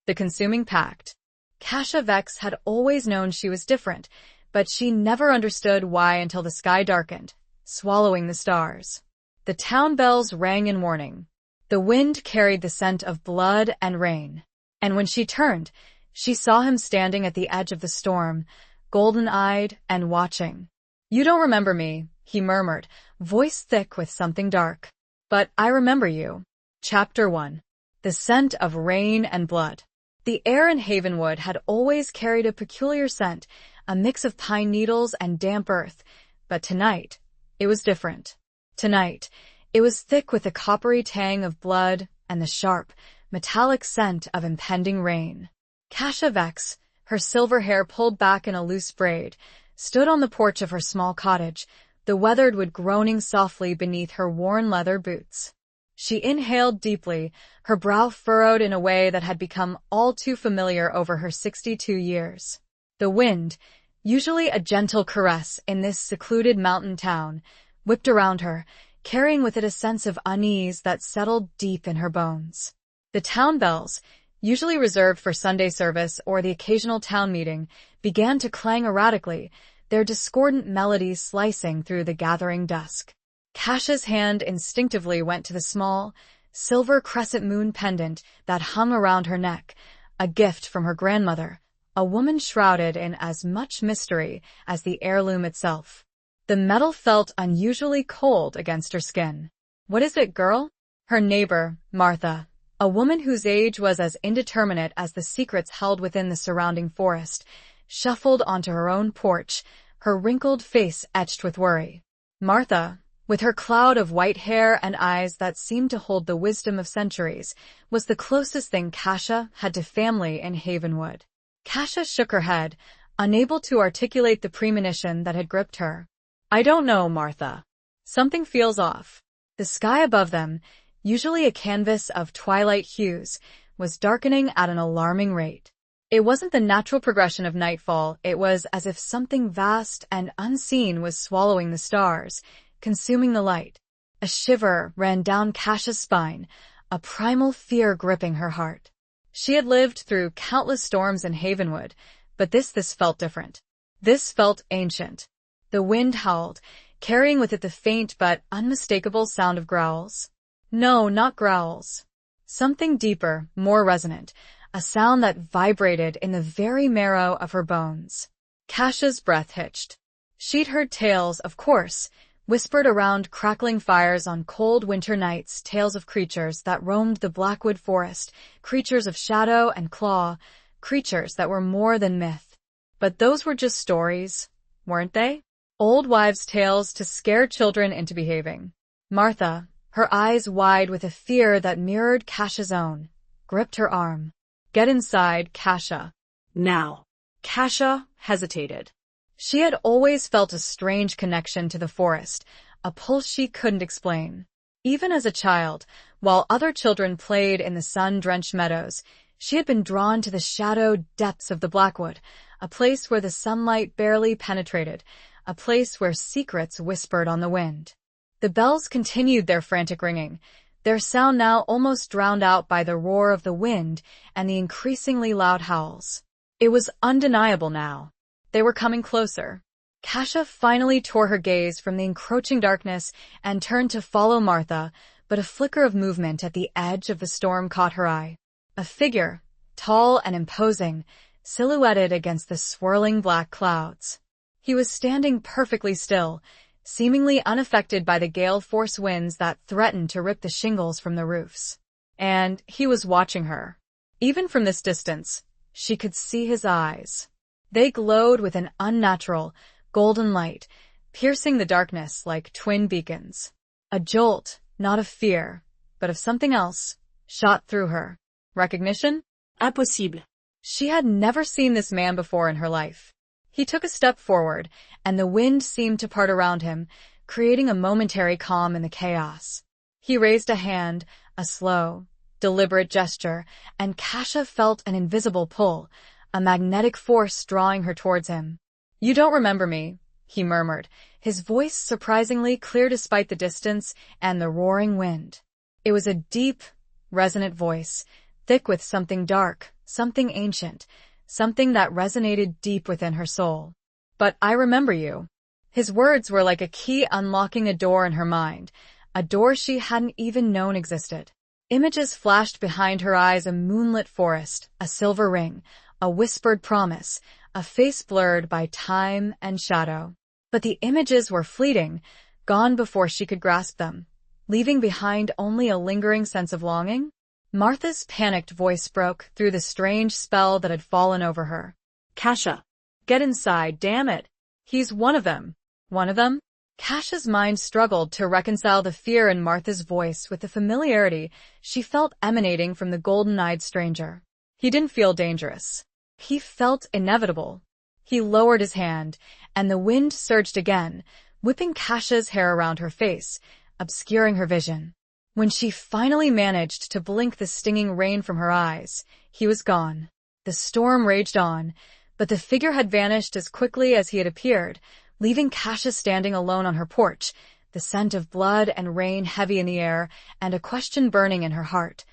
The Consuming Pact. Kasha Vex had always known she was different, but she never understood why until the sky darkened, swallowing the stars. The town bells rang in warning. The wind carried the scent of blood and rain. And when she turned, she saw him standing at the edge of the storm, golden-eyed and watching. "You don't remember me," he murmured, voice thick with something dark. "But I remember you." Chapter 1. The Scent of Rain and Blood. The air in Havenwood had always carried a peculiar scent, a mix of pine needles and damp earth, but tonight, it was different. Tonight, it was thick with the coppery tang of blood and the sharp, metallic scent of impending rain. Kasha Vex, her silver hair pulled back in a loose braid, stood on the porch of her small cottage, the weathered wood groaning softly beneath her worn leather boots. She inhaled deeply, her brow furrowed in a way that had become all too familiar over her 62 years. The wind, usually a gentle caress in this secluded mountain town, whipped around her, carrying with it a sense of unease that settled deep in her bones. The town bells, usually reserved for Sunday service or the occasional town meeting, began to clang erratically, their discordant melodies slicing through the gathering dusk. Kasha's hand instinctively went to the small, silver crescent moon pendant that hung around her neck, a gift from her grandmother, a woman shrouded in as much mystery as the heirloom itself. The metal felt unusually cold against her skin. "What is it, girl?" Her neighbor, Martha, a woman whose age was as indeterminate as the secrets held within the surrounding forest, shuffled onto her own porch, her wrinkled face etched with worry. Martha, with her cloud of white hair and eyes that seemed to hold the wisdom of centuries, was the closest thing Kasha had to family in Havenwood. Kasha shook her head, unable to articulate the premonition that had gripped her. "I don't know, Martha. Something feels off." The sky above them, usually a canvas of twilight hues, was darkening at an alarming rate. It wasn't the natural progression of nightfall, it was as if something vast and unseen was swallowing the stars, consuming the light. A shiver ran down Kasha's spine, a primal fear gripping her heart. She had lived through countless storms in Havenwood, but this felt different. This felt ancient. The wind howled, carrying with it the faint but unmistakable sound of growls. No, not growls. Something deeper, more resonant, a sound that vibrated in the very marrow of her bones. Kasha's breath hitched. She'd heard tales, of course, whispered around crackling fires on cold winter nights, tales of creatures that roamed the Blackwood forest, creatures of shadow and claw, creatures that were more than myth. But those were just stories, weren't they? Old wives' tales to scare children into behaving. Martha, her eyes wide with a fear that mirrored Kasha's own, gripped her arm. "Get inside, Kasha." "Now." Kasha hesitated. She had always felt a strange connection to the forest, a pull she couldn't explain. Even as a child, while other children played in the sun-drenched meadows, she had been drawn to the shadowed depths of the Blackwood, a place where the sunlight barely penetrated, a place where secrets whispered on the wind. The bells continued their frantic ringing, their sound now almost drowned out by the roar of the wind and the increasingly loud howls. It was undeniable now. They were coming closer. Kasha finally tore her gaze from the encroaching darkness and turned to follow Martha, but a flicker of movement at the edge of the storm caught her eye. A figure, tall and imposing, silhouetted against the swirling black clouds. He was standing perfectly still, seemingly unaffected by the gale-force winds that threatened to rip the shingles from the roofs. And he was watching her. Even from this distance, she could see his eyes. They glowed with an unnatural, golden light, piercing the darkness like twin beacons. A jolt, not of fear, but of something else, shot through her. Recognition? Impossible. She had never seen this man before in her life. He took a step forward, and the wind seemed to part around him, creating a momentary calm in the chaos. He raised a hand, a slow, deliberate gesture, and Kasha felt an invisible pull, a magnetic force drawing her towards him. "You don't remember me," he murmured, his voice surprisingly clear despite the distance and the roaring wind. It was a deep, resonant voice, thick with something dark, something ancient, something that resonated deep within her soul. "But I remember you." His words were like a key unlocking a door in her mind, a door she hadn't even known existed. Images flashed behind her eyes: a moonlit forest, a silver ring, a whispered promise, a face blurred by time and shadow. But the images were fleeting, gone before she could grasp them, leaving behind only a lingering sense of longing. Martha's panicked voice broke through the strange spell that had fallen over her. Kasha. "Get inside, damn it. He's one of them." One of them? Kasha's mind struggled to reconcile the fear in Martha's voice with the familiarity she felt emanating from the golden-eyed stranger. He didn't feel dangerous. He felt inevitable. He lowered his hand, and the wind surged again, whipping Kasha's hair around her face, obscuring her vision. When she finally managed to blink the stinging rain from her eyes, he was gone. The storm raged on, but the figure had vanished as quickly as he had appeared, leaving Kasha standing alone on her porch, the scent of blood and rain heavy in the air, and a question burning in her heart.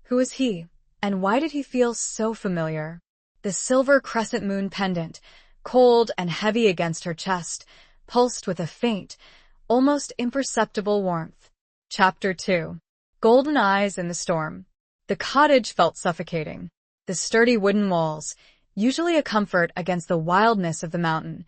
Who was he, and why did he feel so familiar? The silver crescent moon pendant, cold and heavy against her chest, pulsed with a faint, almost imperceptible warmth. Chapter 2. Golden Eyes in the Storm. The cottage felt suffocating. The sturdy wooden walls, usually a comfort against the wildness of the mountain,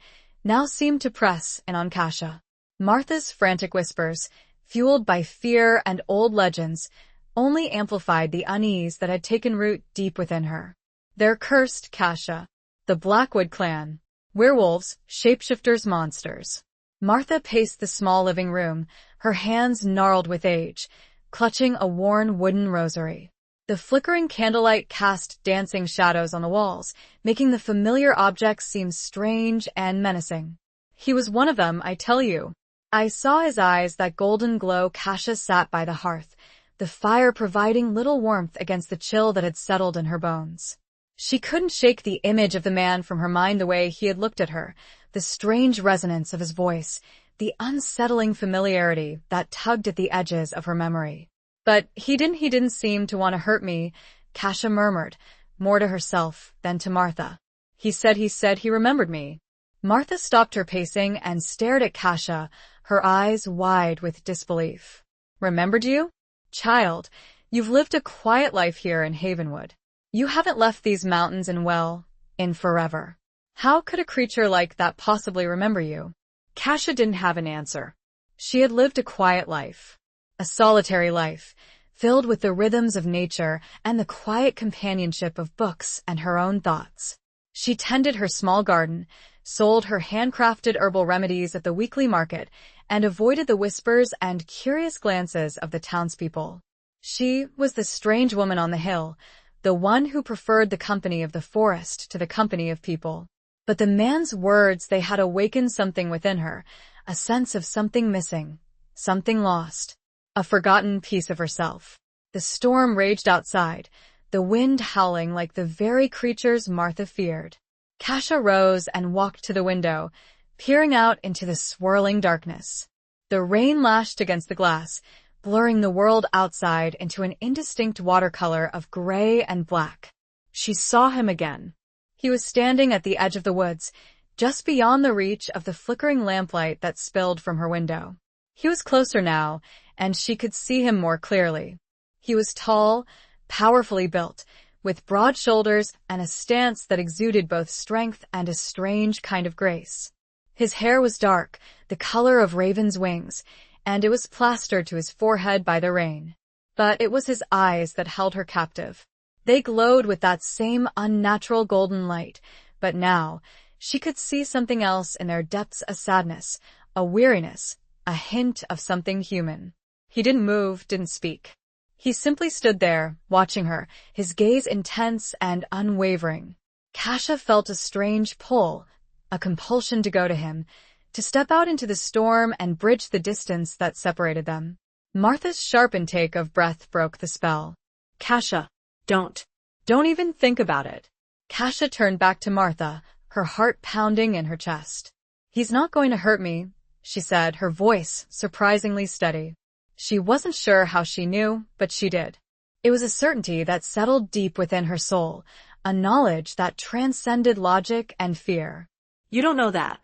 now seemed to press in on Kasha. Martha's frantic whispers, fueled by fear and old legends, only amplified the unease that had taken root deep within her. Their cursed Kasha. The Blackwood clan. Werewolves, shapeshifters, monsters. Martha paced the small living room, her hands gnarled with age, clutching a worn wooden rosary. The flickering candlelight cast dancing shadows on the walls, making the familiar objects seem strange and menacing. "He was one of them, I tell you." I saw his eyes, that golden glow. Kasha sat by the hearth, the fire providing little warmth against the chill that had settled in her bones. She couldn't shake the image of the man from her mind, the way he had looked at her, the strange resonance of his voice, the unsettling familiarity that tugged at the edges of her memory. "But he didn't seem to want to hurt me," Kasha murmured, more to herself than to Martha. He said he remembered me." Martha stopped her pacing and stared at Kasha, her eyes wide with disbelief. "Remembered you? Child, you've lived a quiet life here in Havenwood. You haven't left these mountains in forever. How could a creature like that possibly remember you?" Kasha didn't have an answer. She had lived a quiet life. A solitary life, filled with the rhythms of nature and the quiet companionship of books and her own thoughts. She tended her small garden, sold her handcrafted herbal remedies at the weekly market, and avoided the whispers and curious glances of the townspeople. She was the strange woman on the hill, the one who preferred the company of the forest to the company of people. But the man's words, they had awakened something within her, a sense of something missing, something lost, a forgotten piece of herself. The storm raged outside, the wind howling like the very creatures Martha feared. Kasha rose and walked to the window, peering out into the swirling darkness. The rain lashed against the glass, blurring the world outside into an indistinct watercolor of gray and black. She saw him again. He was standing at the edge of the woods, just beyond the reach of the flickering lamplight that spilled from her window. He was closer now, and she could see him more clearly. He was tall, powerfully built, with broad shoulders and a stance that exuded both strength and a strange kind of grace. His hair was dark, the color of raven's wings, and it was plastered to his forehead by the rain. But it was his eyes that held her captive. They glowed with that same unnatural golden light, but now she could see something else in their depths, a sadness, a weariness, a hint of something human. He didn't move, didn't speak. He simply stood there, watching her, his gaze intense and unwavering. Kasha felt a strange pull, a compulsion to go to him, to step out into the storm and bridge the distance that separated them. Martha's sharp intake of breath broke the spell. Kasha, don't even think about it. Kasha turned back to Martha, her heart pounding in her chest. "He's not going to hurt me," she said, her voice surprisingly steady. She wasn't sure how she knew, but she did. It was a certainty that settled deep within her soul, a knowledge that transcended logic and fear. You don't know that.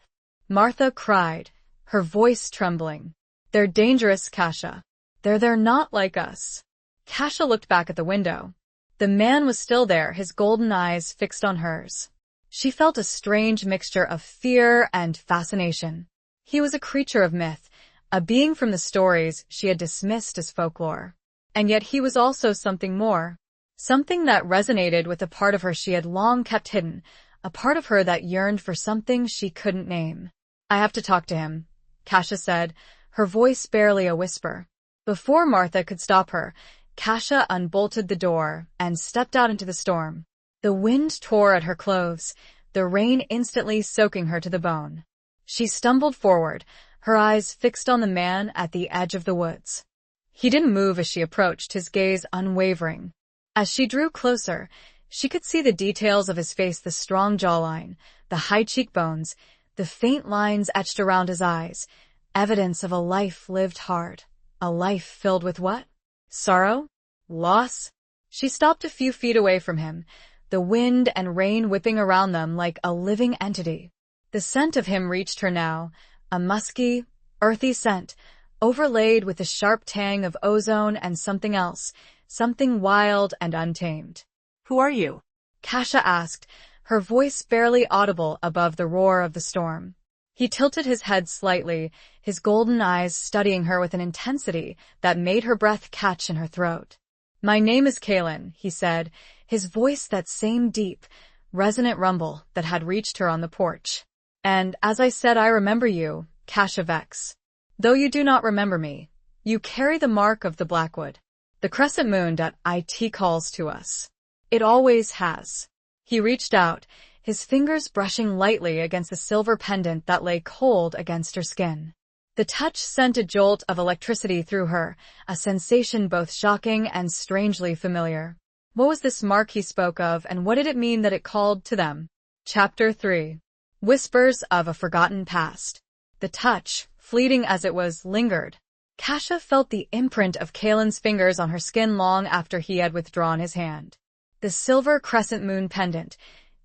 Martha cried, her voice trembling. They're dangerous, Kasha. They're not like us. Kasha looked back at the window. The man was still there, his golden eyes fixed on hers. She felt a strange mixture of fear and fascination. He was a creature of myth, a being from the stories she had dismissed as folklore. And yet he was also something more. Something that resonated with a part of her she had long kept hidden, a part of her that yearned for something she couldn't name. I have to talk to him, Kasha said, her voice barely a whisper. Before Martha could stop her, Kasha unbolted the door and stepped out into the storm. The wind tore at her clothes, the rain instantly soaking her to the bone. She stumbled forward, her eyes fixed on the man at the edge of the woods. He didn't move as she approached, his gaze unwavering. As she drew closer, she could see the details of his face, the strong jawline, the high cheekbones, the faint lines etched around his eyes, evidence of a life lived hard. A life filled with what? Sorrow? Loss? She stopped a few feet away from him, the wind and rain whipping around them like a living entity. The scent of him reached her now, a musky, earthy scent, overlaid with the sharp tang of ozone and something else, something wild and untamed. Who are you? Kasha asked, her voice barely audible above the roar of the storm. He tilted his head slightly, his golden eyes studying her with an intensity that made her breath catch in her throat. My name is Kalen, he said, his voice that same deep, resonant rumble that had reached her on the porch. And as I said, I remember you, Kasha Vex. Though you do not remember me, you carry the mark of the Blackwood. The crescent moon that it calls to us. It always has. He reached out, his fingers brushing lightly against the silver pendant that lay cold against her skin. The touch sent a jolt of electricity through her, a sensation both shocking and strangely familiar. What was this mark he spoke of, and what did it mean that it called to them? Chapter 3. Whispers of a Forgotten Past. The touch, fleeting as it was, lingered. Kasha felt the imprint of Kalen's fingers on her skin long after he had withdrawn his hand. The silver crescent moon pendant,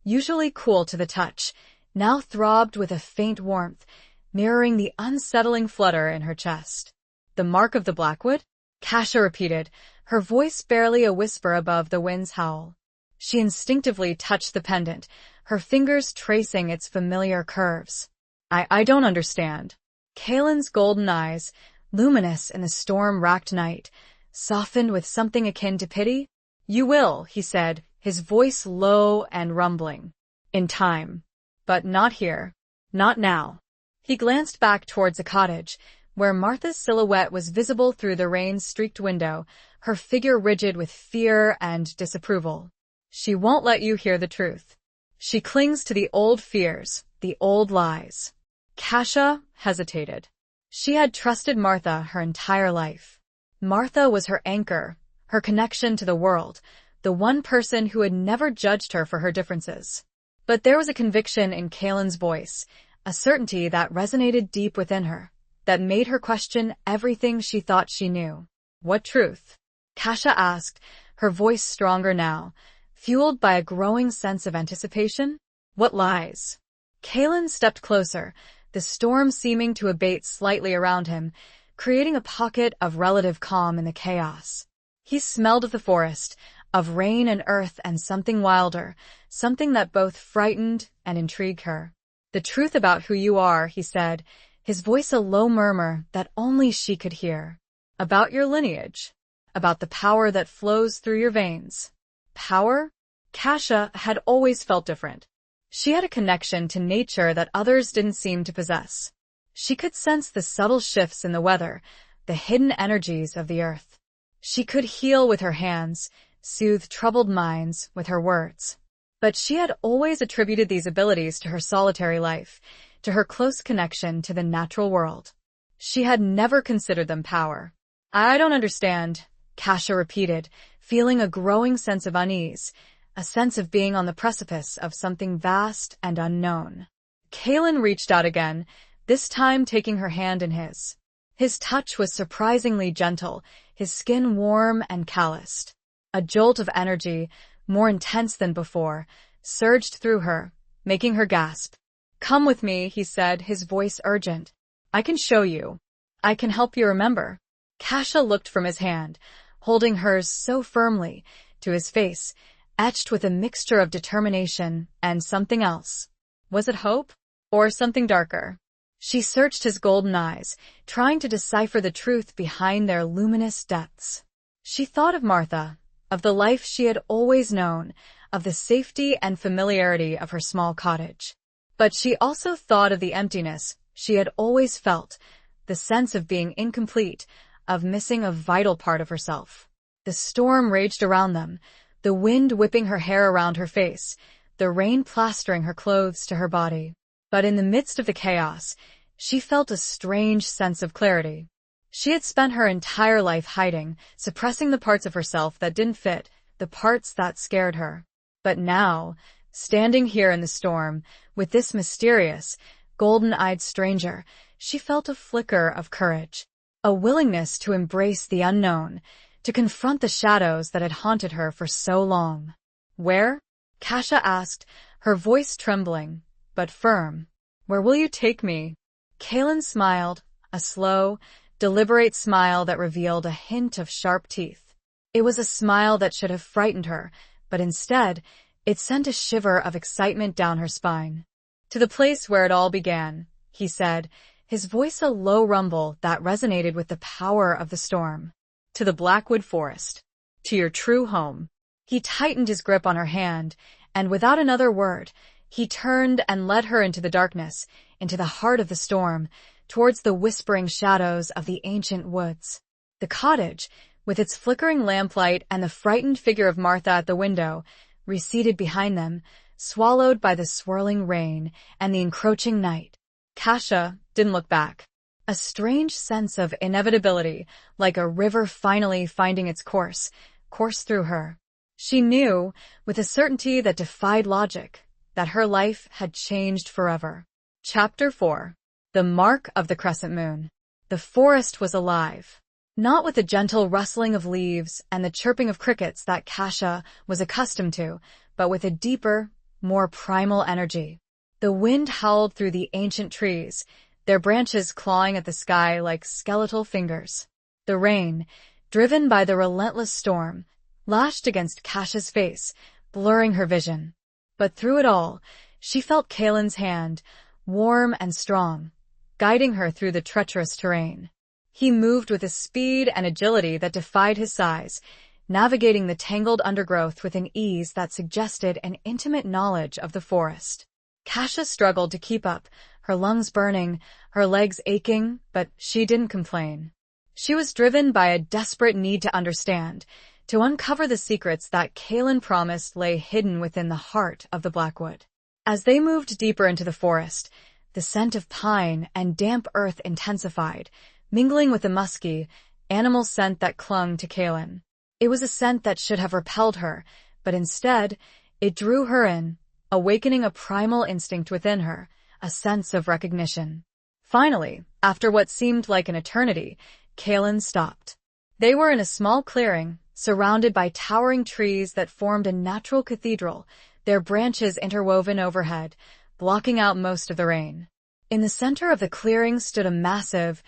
usually cool to the touch, now throbbed with a faint warmth, mirroring the unsettling flutter in her chest. The mark of the Blackwood? Kasha repeated, her voice barely a whisper above the wind's howl. She instinctively touched the pendant, her fingers tracing its familiar curves. I don't understand. Kalen's golden eyes, luminous in the storm-racked night, softened with something akin to pity. You will, he said, his voice low and rumbling. In time. But not here. Not now. He glanced back towards a cottage, where Martha's silhouette was visible through the rain-streaked window, her figure rigid with fear and disapproval. She won't let you hear the truth. She clings to the old fears, the old lies. Kasha hesitated. She had trusted Martha her entire life. Martha was her anchor, her connection to the world, the one person who had never judged her for her differences. But there was a conviction in Kalen's voice, a certainty that resonated deep within her, that made her question everything she thought she knew. What truth? Kasha asked, her voice stronger now, fueled by a growing sense of anticipation. What lies? Kalen stepped closer, the storm seeming to abate slightly around him, creating a pocket of relative calm in the chaos. He smelled of the forest, of rain and earth, and something wilder, something that both frightened and intrigued her. The truth about who you are, he said, his voice a low murmur that only she could hear. About your lineage. About the power that flows through your veins. Power? Kasha had always felt different. She had a connection to nature that others didn't seem to possess. She could sense the subtle shifts in the weather, the hidden energies of the earth. She could heal with her hands, soothe troubled minds with her words. But she had always attributed these abilities to her solitary life, to her close connection to the natural world. She had never considered them power. I don't understand, Kasha repeated, feeling a growing sense of unease, a sense of being on the precipice of something vast and unknown. Kalen reached out again, this time taking her hand in his. His touch was surprisingly gentle, his skin warm and calloused. A jolt of energy, more intense than before, surged through her, making her gasp. "Come with me," he said, his voice urgent. "I can show you. I can help you remember." Kasha looked from his hand, holding hers so firmly, to his face, etched with a mixture of determination and something else. Was it hope? Or something darker? She searched his golden eyes, trying to decipher the truth behind their luminous depths. She thought of Martha, of the life she had always known, of the safety and familiarity of her small cottage. But she also thought of the emptiness she had always felt, the sense of being incomplete, of missing a vital part of herself. The storm raged around them, the wind whipping her hair around her face, the rain plastering her clothes to her body. But in the midst of the chaos, she felt a strange sense of clarity. She had spent her entire life hiding, suppressing the parts of herself that didn't fit, the parts that scared her. But now, standing here in the storm, with this mysterious, golden-eyed stranger, she felt a flicker of courage, a willingness to embrace the unknown, to confront the shadows that had haunted her for so long. "Where?" Kasha asked, her voice trembling, but firm. "Where will you take me?" Kaelin smiled, a slow, deliberate smile that revealed a hint of sharp teeth. It was a smile that should have frightened her, but instead, it sent a shiver of excitement down her spine. "To the place where it all began," he said, his voice a low rumble that resonated with the power of the storm. "To the Blackwood Forest. To your true home." He tightened his grip on her hand, and without another word, he turned and led her into the darkness, into the heart of the storm, towards the whispering shadows of the ancient woods. The cottage, with its flickering lamplight and the frightened figure of Martha at the window, receded behind them, swallowed by the swirling rain and the encroaching night. Kasha didn't look back. A strange sense of inevitability, like a river finally finding its course, coursed through her. She knew, with a certainty that defied logic, that her life had changed forever. Chapter 4. The Mark of the Crescent Moon. The forest was alive. Not with the gentle rustling of leaves and the chirping of crickets that Kasha was accustomed to, but with a deeper, more primal energy. The wind howled through the ancient trees, their branches clawing at the sky like skeletal fingers. The rain, driven by the relentless storm, lashed against Kasha's face, blurring her vision. But through it all, she felt Kaelin's hand, warm and strong, guiding her through the treacherous terrain. He moved with a speed and agility that defied his size, navigating the tangled undergrowth with an ease that suggested an intimate knowledge of the forest. Kasha struggled to keep up, her lungs burning, her legs aching, but she didn't complain. She was driven by a desperate need to understand, to uncover the secrets that Kaelin promised lay hidden within the heart of the Blackwood. As they moved deeper into the forest, the scent of pine and damp earth intensified, mingling with the musky, animal scent that clung to Kaelin. It was a scent that should have repelled her, but instead, it drew her in, awakening a primal instinct within her, a sense of recognition. Finally, after what seemed like an eternity, Kaelin stopped. They were in a small clearing, surrounded by towering trees that formed a natural cathedral, their branches interwoven overhead, blocking out most of the rain. In the center of the clearing stood a massive,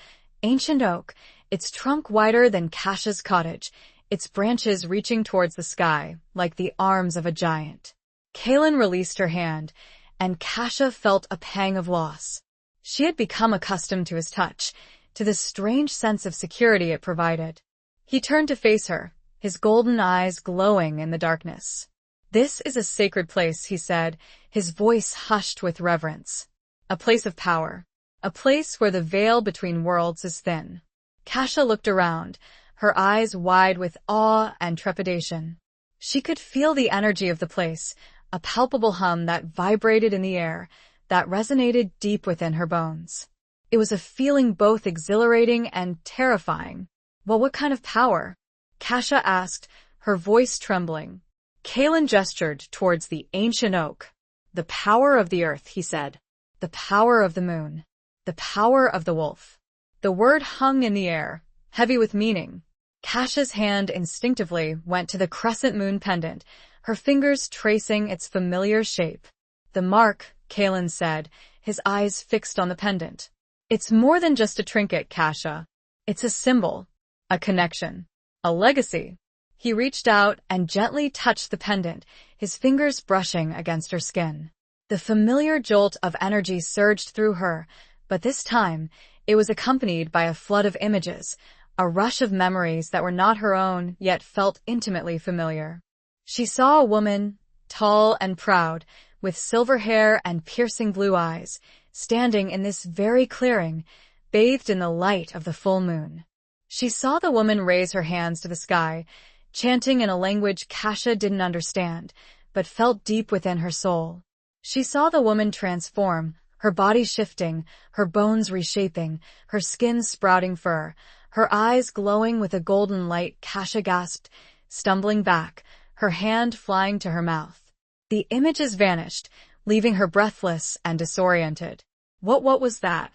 ancient oak, its trunk wider than Kasha's cottage, its branches reaching towards the sky, like the arms of a giant. Kaelin released her hand, and Kasha felt a pang of loss. She had become accustomed to his touch, to the strange sense of security it provided. He turned to face her, his golden eyes glowing in the darkness. "This is a sacred place," he said, his voice hushed with reverence. "A place of power. A place where the veil between worlds is thin." Kasha looked around, her eyes wide with awe and trepidation. She could feel the energy of the place, a palpable hum that vibrated in the air, that resonated deep within her bones. It was a feeling both exhilarating and terrifying. "Well, what kind of power?" Kasha asked, her voice trembling. Kaelin gestured towards the ancient oak. "The power of the earth," he said. "The power of the moon. The power of the wolf." The word hung in the air, heavy with meaning. Kasha's hand instinctively went to the crescent moon pendant, her fingers tracing its familiar shape. The mark, Kalen said, his eyes fixed on the pendant. It's more than just a trinket, Kasha. It's a symbol, a connection, a legacy. He reached out and gently touched the pendant, his fingers brushing against her skin. The familiar jolt of energy surged through her, but this time, it was accompanied by a flood of images, a rush of memories that were not her own, yet felt intimately familiar. She saw a woman, tall and proud, with silver hair and piercing blue eyes, standing in this very clearing, bathed in the light of the full moon. She saw the woman raise her hands to the sky, chanting in a language Kasha didn't understand, but felt deep within her soul. She saw the woman transform, her body shifting, her bones reshaping, her skin sprouting fur, her eyes glowing with a golden light. Kasha gasped, stumbling back, her hand flying to her mouth. The images vanished, leaving her breathless and disoriented. What was that?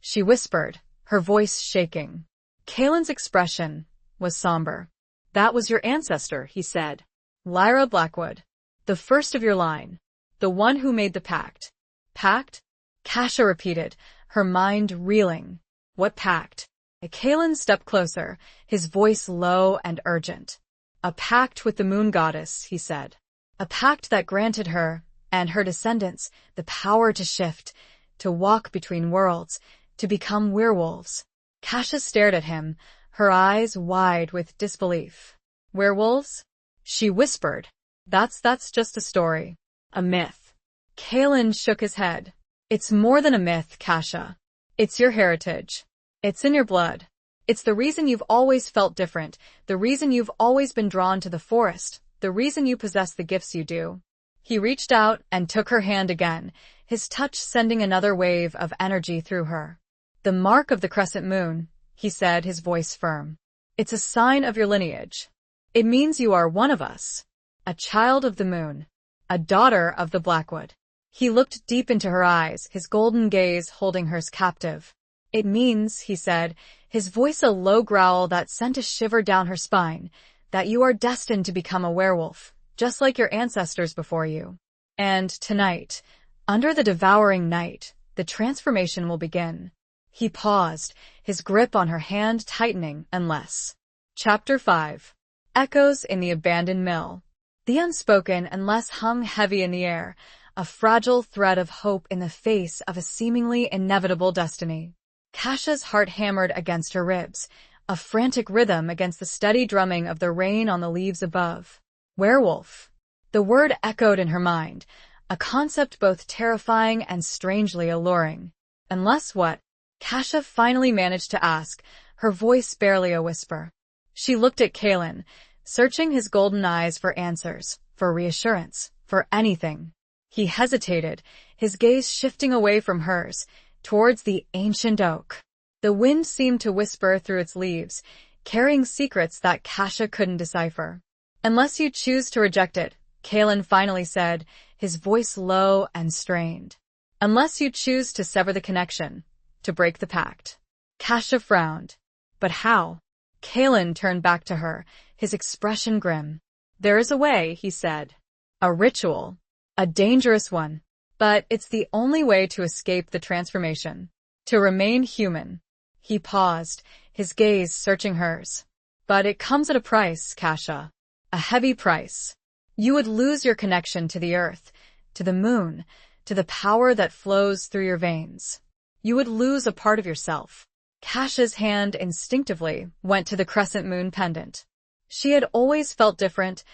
She whispered, her voice shaking. Kalen's expression was somber. That was your ancestor, he said. Lyra Blackwood. The first of your line. The one who made the pact. Pact? Kasha repeated, her mind reeling. What pact? Kalen stepped closer, his voice low and urgent. A pact with the moon goddess, he said. A pact that granted her, and her descendants, the power to shift, to walk between worlds, to become werewolves. Kasha stared at him, her eyes wide with disbelief. Werewolves? She whispered. That's just a story. A myth. Kalen shook his head. It's more than a myth, Kasha. It's your heritage. It's in your blood. It's the reason you've always felt different, the reason you've always been drawn to the forest, the reason you possess the gifts you do. He reached out and took her hand again, his touch sending another wave of energy through her. The mark of the crescent moon, he said, his voice firm. It's a sign of your lineage. It means you are one of us. A child of the moon. A daughter of the Blackwood. He looked deep into her eyes, his golden gaze holding hers captive. It means, he said, his voice a low growl that sent a shiver down her spine, that you are destined to become a werewolf, just like your ancestors before you. And tonight, under the devouring night, the transformation will begin. He paused, his grip on her hand tightening unless. Chapter 5. Echoes in the Abandoned Mill. The unspoken unless hung heavy in the air, a fragile thread of hope in the face of a seemingly inevitable destiny. Kasha's heart hammered against her ribs, a frantic rhythm against the steady drumming of the rain on the leaves above. Werewolf. The word echoed in her mind, a concept both terrifying and strangely alluring. Unless what? Kasha finally managed to ask, her voice barely a whisper. She looked at Kalen, searching his golden eyes for answers, for reassurance, for anything. He hesitated, his gaze shifting away from hers, towards the ancient oak. The wind seemed to whisper through its leaves, carrying secrets that Kasha couldn't decipher. Unless you choose to reject it, Kalen finally said, his voice low and strained. Unless you choose to sever the connection, to break the pact. Kasha frowned. But how? Kalen turned back to her, his expression grim. There is a way, he said. A ritual. A dangerous one. But it's the only way to escape the transformation. To remain human. He paused, his gaze searching hers. But it comes at a price, Kasha. A heavy price. You would lose your connection to the earth, to the moon, to the power that flows through your veins. You would lose a part of yourself. Kasha's hand instinctively went to the crescent moon pendant. She had always felt different,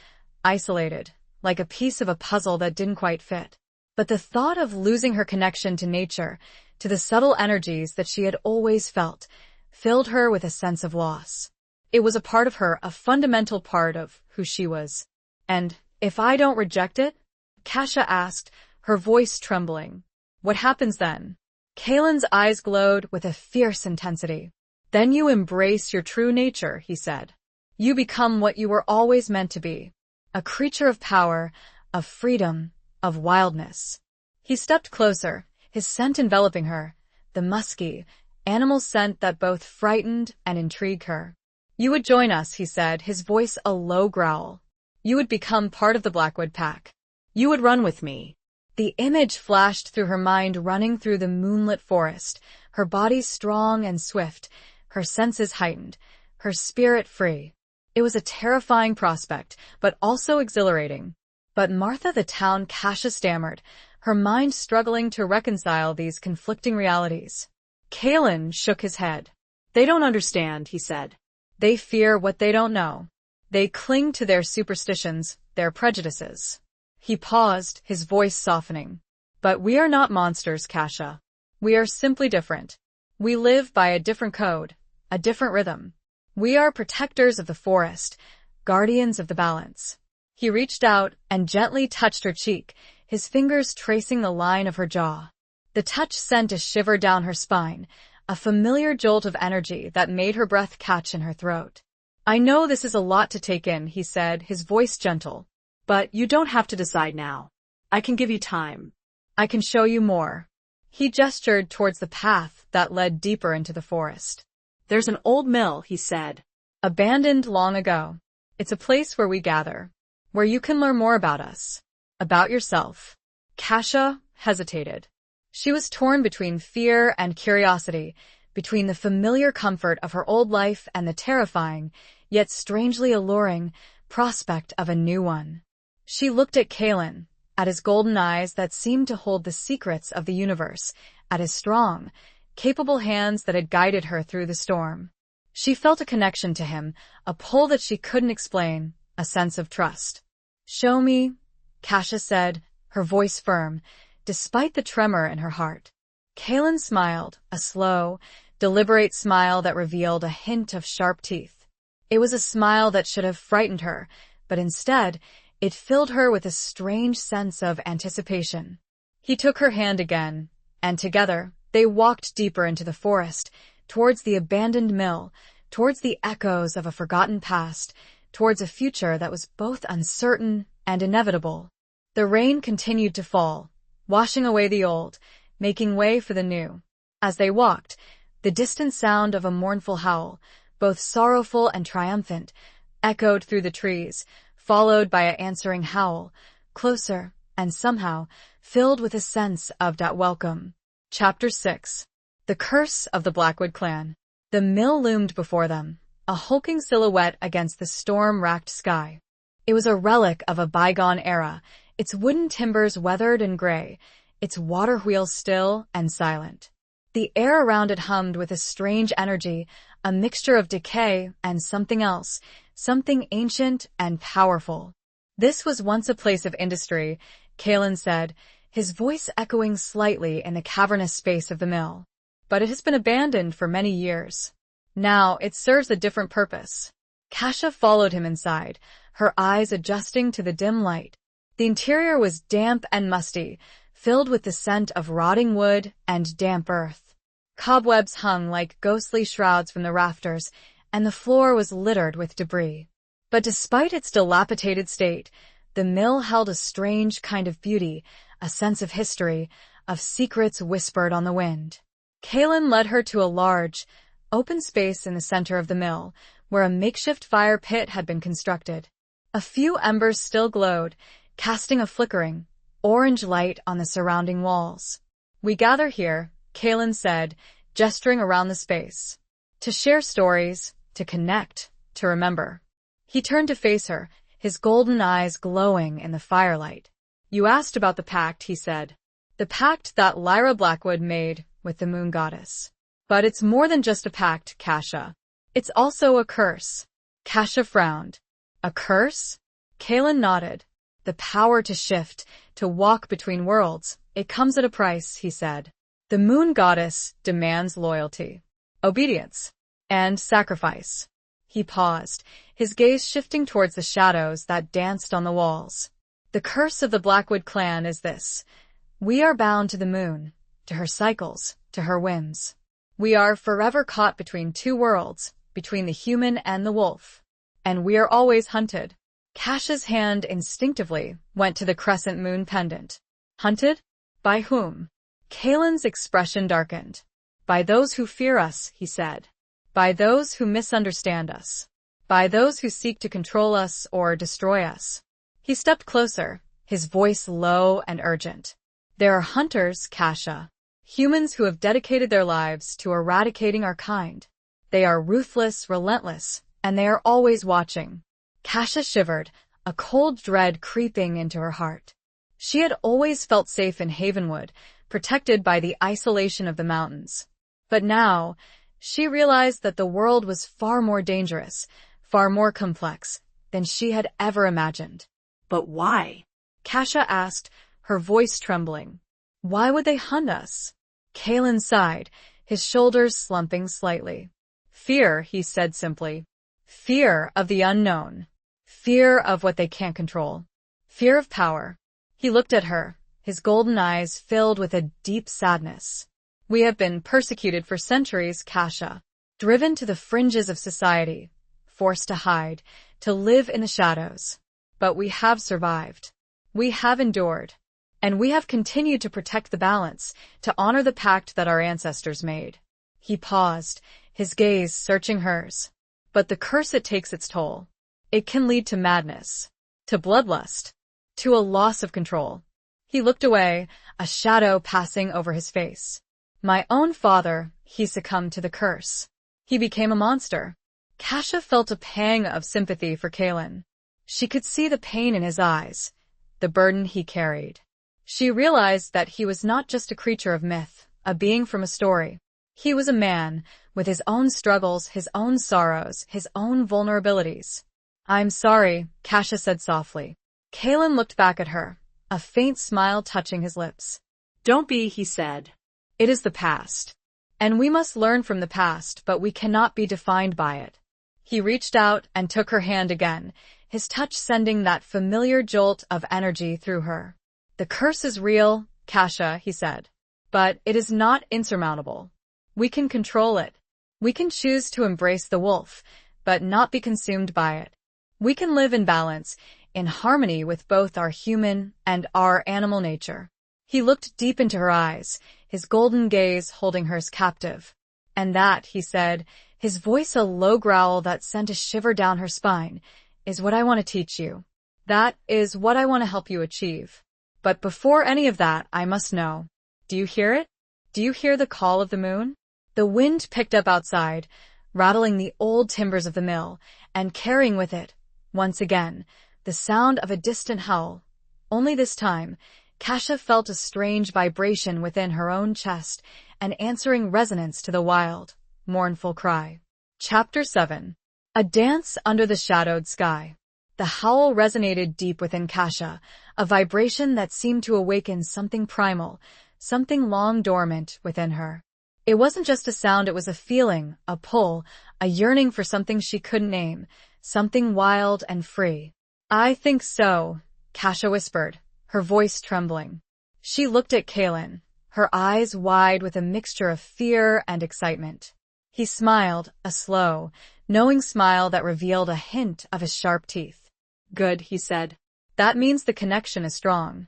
isolated, like a piece of a puzzle that didn't quite fit. But the thought of losing her connection to nature, to the subtle energies that she had always felt, filled her with a sense of loss. It was a part of her, a fundamental part of who she was. And if I don't reject it? Kasha asked, her voice trembling. What happens then? Kalen's eyes glowed with a fierce intensity. Then you embrace your true nature, he said. You become what you were always meant to be. A creature of power, of freedom, of wildness. He stepped closer, his scent enveloping her, the musky, animal scent that both frightened and intrigued her. You would join us, he said, his voice a low growl. You would become part of the Blackwood Pack. You would run with me. The image flashed through her mind, running through the moonlit forest, her body strong and swift, her senses heightened, her spirit free. It was a terrifying prospect, but also exhilarating. But Martha the town Kasha stammered, her mind struggling to reconcile these conflicting realities. Kalen shook his head. They don't understand, he said. They fear what they don't know. They cling to their superstitions, their prejudices. He paused, his voice softening. But we are not monsters, Kasha. We are simply different. We live by a different code, a different rhythm. We are protectors of the forest, guardians of the balance. He reached out and gently touched her cheek, his fingers tracing the line of her jaw. The touch sent a shiver down her spine, a familiar jolt of energy that made her breath catch in her throat. I know this is a lot to take in, he said, his voice gentle. But you don't have to decide now. I can give you time. I can show you more. He gestured towards the path that led deeper into the forest. There's an old mill, he said. Abandoned long ago. It's a place where we gather, where you can learn more about us, about yourself. Kasha hesitated. She was torn between fear and curiosity, between the familiar comfort of her old life and the terrifying, yet strangely alluring, prospect of a new one. She looked at Kalen, at his golden eyes that seemed to hold the secrets of the universe, at his strong, capable hands that had guided her through the storm. She felt a connection to him, a pull that she couldn't explain, a sense of trust. Show me, Kasha said, her voice firm, despite the tremor in her heart. Kalen smiled, a slow, deliberate smile that revealed a hint of sharp teeth. It was a smile that should have frightened her, but instead, it filled her with a strange sense of anticipation. He took her hand again, and together, they walked deeper into the forest, towards the abandoned mill, towards the echoes of a forgotten past, towards a future that was both uncertain and inevitable. The rain continued to fall, washing away the old, making way for the new. As they walked, the distant sound of a mournful howl, both sorrowful and triumphant, echoed through the trees, followed by an answering howl, closer, and somehow filled with a sense of that welcome. Chapter 6. The Curse of the Blackwood Clan. The mill loomed before them, a hulking silhouette against the storm-racked sky. It was a relic of a bygone era, its wooden timbers weathered and gray, its water wheels still and silent. The air around it hummed with a strange energy, a mixture of decay and something else, something ancient and powerful. This was once a place of industry, Kalen said, his voice echoing slightly in the cavernous space of the mill. But it has been abandoned for many years. Now it serves a different purpose. Kasha followed him inside, her eyes adjusting to the dim light. The interior was damp and musty, filled with the scent of rotting wood and damp earth. Cobwebs hung like ghostly shrouds from the rafters, and the floor was littered with debris. But despite its dilapidated state, the mill held a strange kind of beauty, a sense of history, of secrets whispered on the wind. Kalen led her to a large, open space in the center of the mill, where a makeshift fire pit had been constructed. A few embers still glowed, casting a flickering, orange light on the surrounding walls. We gather here, Kalen said, gesturing around the space. To share stories, to connect, to remember. He turned to face her, his golden eyes glowing in the firelight. You asked about the pact, he said. The pact that Lyra Blackwood made with the moon goddess. But it's more than just a pact, Kasha. It's also a curse. Kasha frowned. A curse? Kalen nodded. The power to shift, to walk between worlds, it comes at a price, he said. The moon goddess demands loyalty, obedience, and sacrifice. He paused, his gaze shifting towards the shadows that danced on the walls. The curse of the Blackwood clan is this. We are bound to the moon, to her cycles, to her whims. We are forever caught between two worlds, between the human and the wolf. And we are always hunted. Kasha's hand instinctively went to the crescent moon pendant. Hunted? By whom? Kalen's expression darkened. By those who fear us, he said. by those who misunderstand us, by those who seek to control us or destroy us. He stepped closer, his voice low and urgent. There are hunters, Kasha. Humans who have dedicated their lives to eradicating our kind. They are ruthless, relentless, and they are always watching. Kasha shivered, a cold dread creeping into her heart. She had always felt safe in Havenwood, protected by the isolation of the mountains. But now, she realized that the world was far more dangerous, far more complex, than she had ever imagined. But why? Kasha asked, her voice trembling. Why would they hunt us? Kalen sighed, his shoulders slumping slightly. Fear, he said simply. Fear of the unknown. Fear of what they can't control. Fear of power. He looked at her, his golden eyes filled with a deep sadness. We have been persecuted for centuries, Kasha. Driven to the fringes of society. Forced to hide, to live in the shadows. But we have survived. We have endured. And we have continued to protect the balance, to honor the pact that our ancestors made. He paused, his gaze searching hers. But the curse, it takes its toll. It can lead to madness, to bloodlust, to a loss of control. He looked away, a shadow passing over his face. My own father, he succumbed to the curse. He became a monster. Kasha felt a pang of sympathy for Kalen. She could see the pain in his eyes, the burden he carried. She realized that he was not just a creature of myth, a being from a story. He was a man, with his own struggles, his own sorrows, his own vulnerabilities. I'm sorry, Kasha said softly. Kalen looked back at her, a faint smile touching his lips. Don't be, he said. It is the past. And we must learn from the past, but we cannot be defined by it. He reached out and took her hand again, his touch sending that familiar jolt of energy through her. The curse is real, Kasha, he said. But it is not insurmountable. We can control it. We can choose to embrace the wolf, but not be consumed by it. We can live in balance, in harmony with both our human and our animal nature. He looked deep into her eyes, his golden gaze holding hers captive. And that, he said, his voice a low growl that sent a shiver down her spine, is what I want to teach you. That is what I want to help you achieve. But before any of that, I must know. Do you hear it? Do you hear the call of the moon? The wind picked up outside, rattling the old timbers of the mill, and carrying with it, once again, the sound of a distant howl. Only this time, Kasha felt a strange vibration within her own chest, an answering resonance to the wild, mournful cry. Chapter 7. A dance under the shadowed sky. The howl resonated deep within Kasha, a vibration that seemed to awaken something primal, something long dormant within her. It wasn't just a sound, it was a feeling, a pull, a yearning for something she couldn't name, something wild and free. I think so, Kasha whispered, her voice trembling. She looked at Kalen, her eyes wide with a mixture of fear and excitement. He smiled, a slow, knowing smile that revealed a hint of his sharp teeth. Good, he said. That means the connection is strong.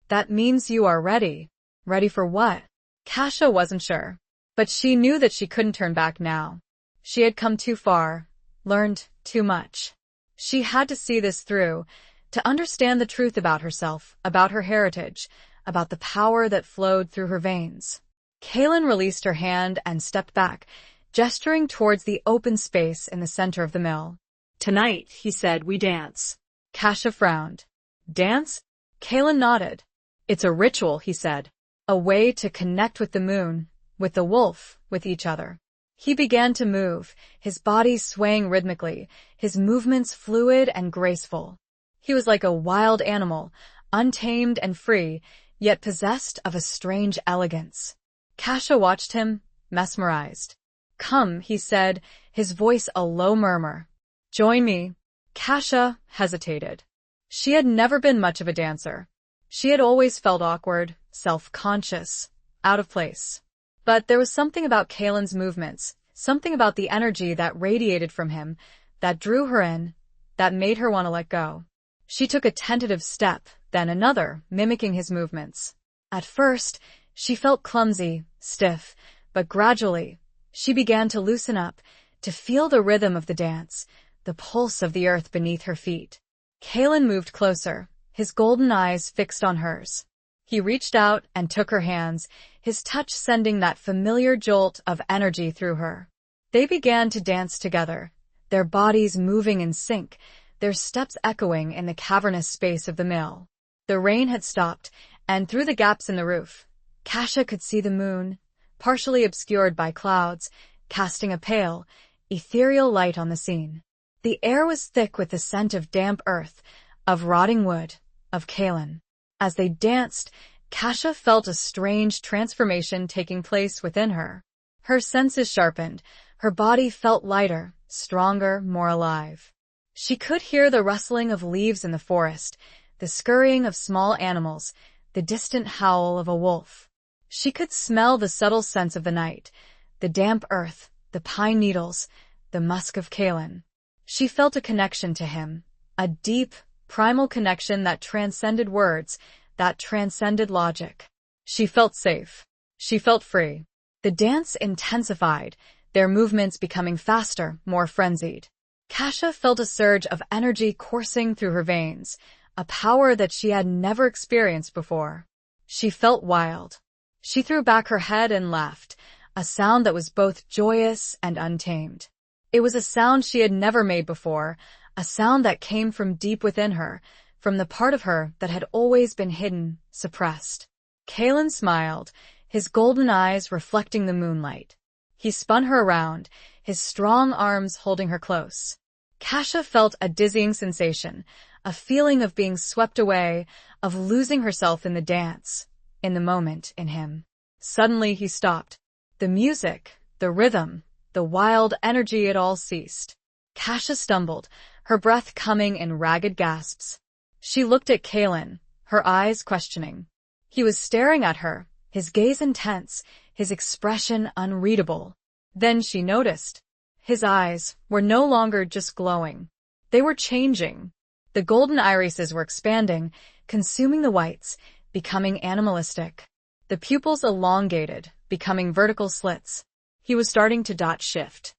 That means you are ready. Ready for what? Kasha wasn't sure. But she knew that she couldn't turn back now. She had come too far, learned too much. She had to see this through, to understand the truth about herself, about her heritage, about the power that flowed through her veins. Kalen released her hand and stepped back, gesturing towards the open space in the center of the mill. Tonight, he said, we dance. Kasha frowned. Dance? Kalen nodded. It's a ritual, he said. A way to connect with the moon, with the wolf, with each other. He began to move, his body swaying rhythmically, his movements fluid and graceful. He was like a wild animal, untamed and free, yet possessed of a strange elegance. Kasha watched him, mesmerized. Come, he said, his voice a low murmur. Join me. Kasha hesitated. She had never been much of a dancer. She had always felt awkward, self-conscious, out of place. But there was something about Kalen's movements, something about the energy that radiated from him, that drew her in, that made her want to let go. She took a tentative step, then another, mimicking his movements. At first, she felt clumsy, stiff, but gradually, she began to loosen up, to feel the rhythm of the dance, the pulse of the earth beneath her feet. Kalen moved closer, his golden eyes fixed on hers. He reached out and took her hands, his touch sending that familiar jolt of energy through her. They began to dance together, their bodies moving in sync, their steps echoing in the cavernous space of the mill. The rain had stopped, and through the gaps in the roof, Kasha could see the moon, partially obscured by clouds, casting a pale, ethereal light on the scene. The air was thick with the scent of damp earth, of rotting wood, of Kalen. As they danced, Kasha felt a strange transformation taking place within her. Her senses sharpened, her body felt lighter, stronger, more alive. She could hear the rustling of leaves in the forest, the scurrying of small animals, the distant howl of a wolf. She could smell the subtle scents of the night, the damp earth, the pine needles, the musk of Kalen. She felt a connection to him, a deep, primal connection that transcended words, that transcended logic. She felt safe. She felt free. The dance intensified, their movements becoming faster, more frenzied. Kasha felt a surge of energy coursing through her veins, a power that she had never experienced before. She felt wild. She threw back her head and laughed, a sound that was both joyous and untamed. It was a sound she had never made before, a sound that came from deep within her, from the part of her that had always been hidden, suppressed. Kalen smiled, his golden eyes reflecting the moonlight. He spun her around, his strong arms holding her close. Kasha felt a dizzying sensation, a feeling of being swept away, of losing herself in the dance, in the moment, in him. Suddenly he stopped. The music, the rhythm, the wild energy, it all ceased. Kasha stumbled, her breath coming in ragged gasps. She looked at Kalen, her eyes questioning. He was staring at her, his gaze intense, his expression unreadable. Then she noticed. His eyes were no longer just glowing. They were changing. The golden irises were expanding, consuming the whites, becoming animalistic. The pupils elongated, becoming vertical slits. He was starting to shift.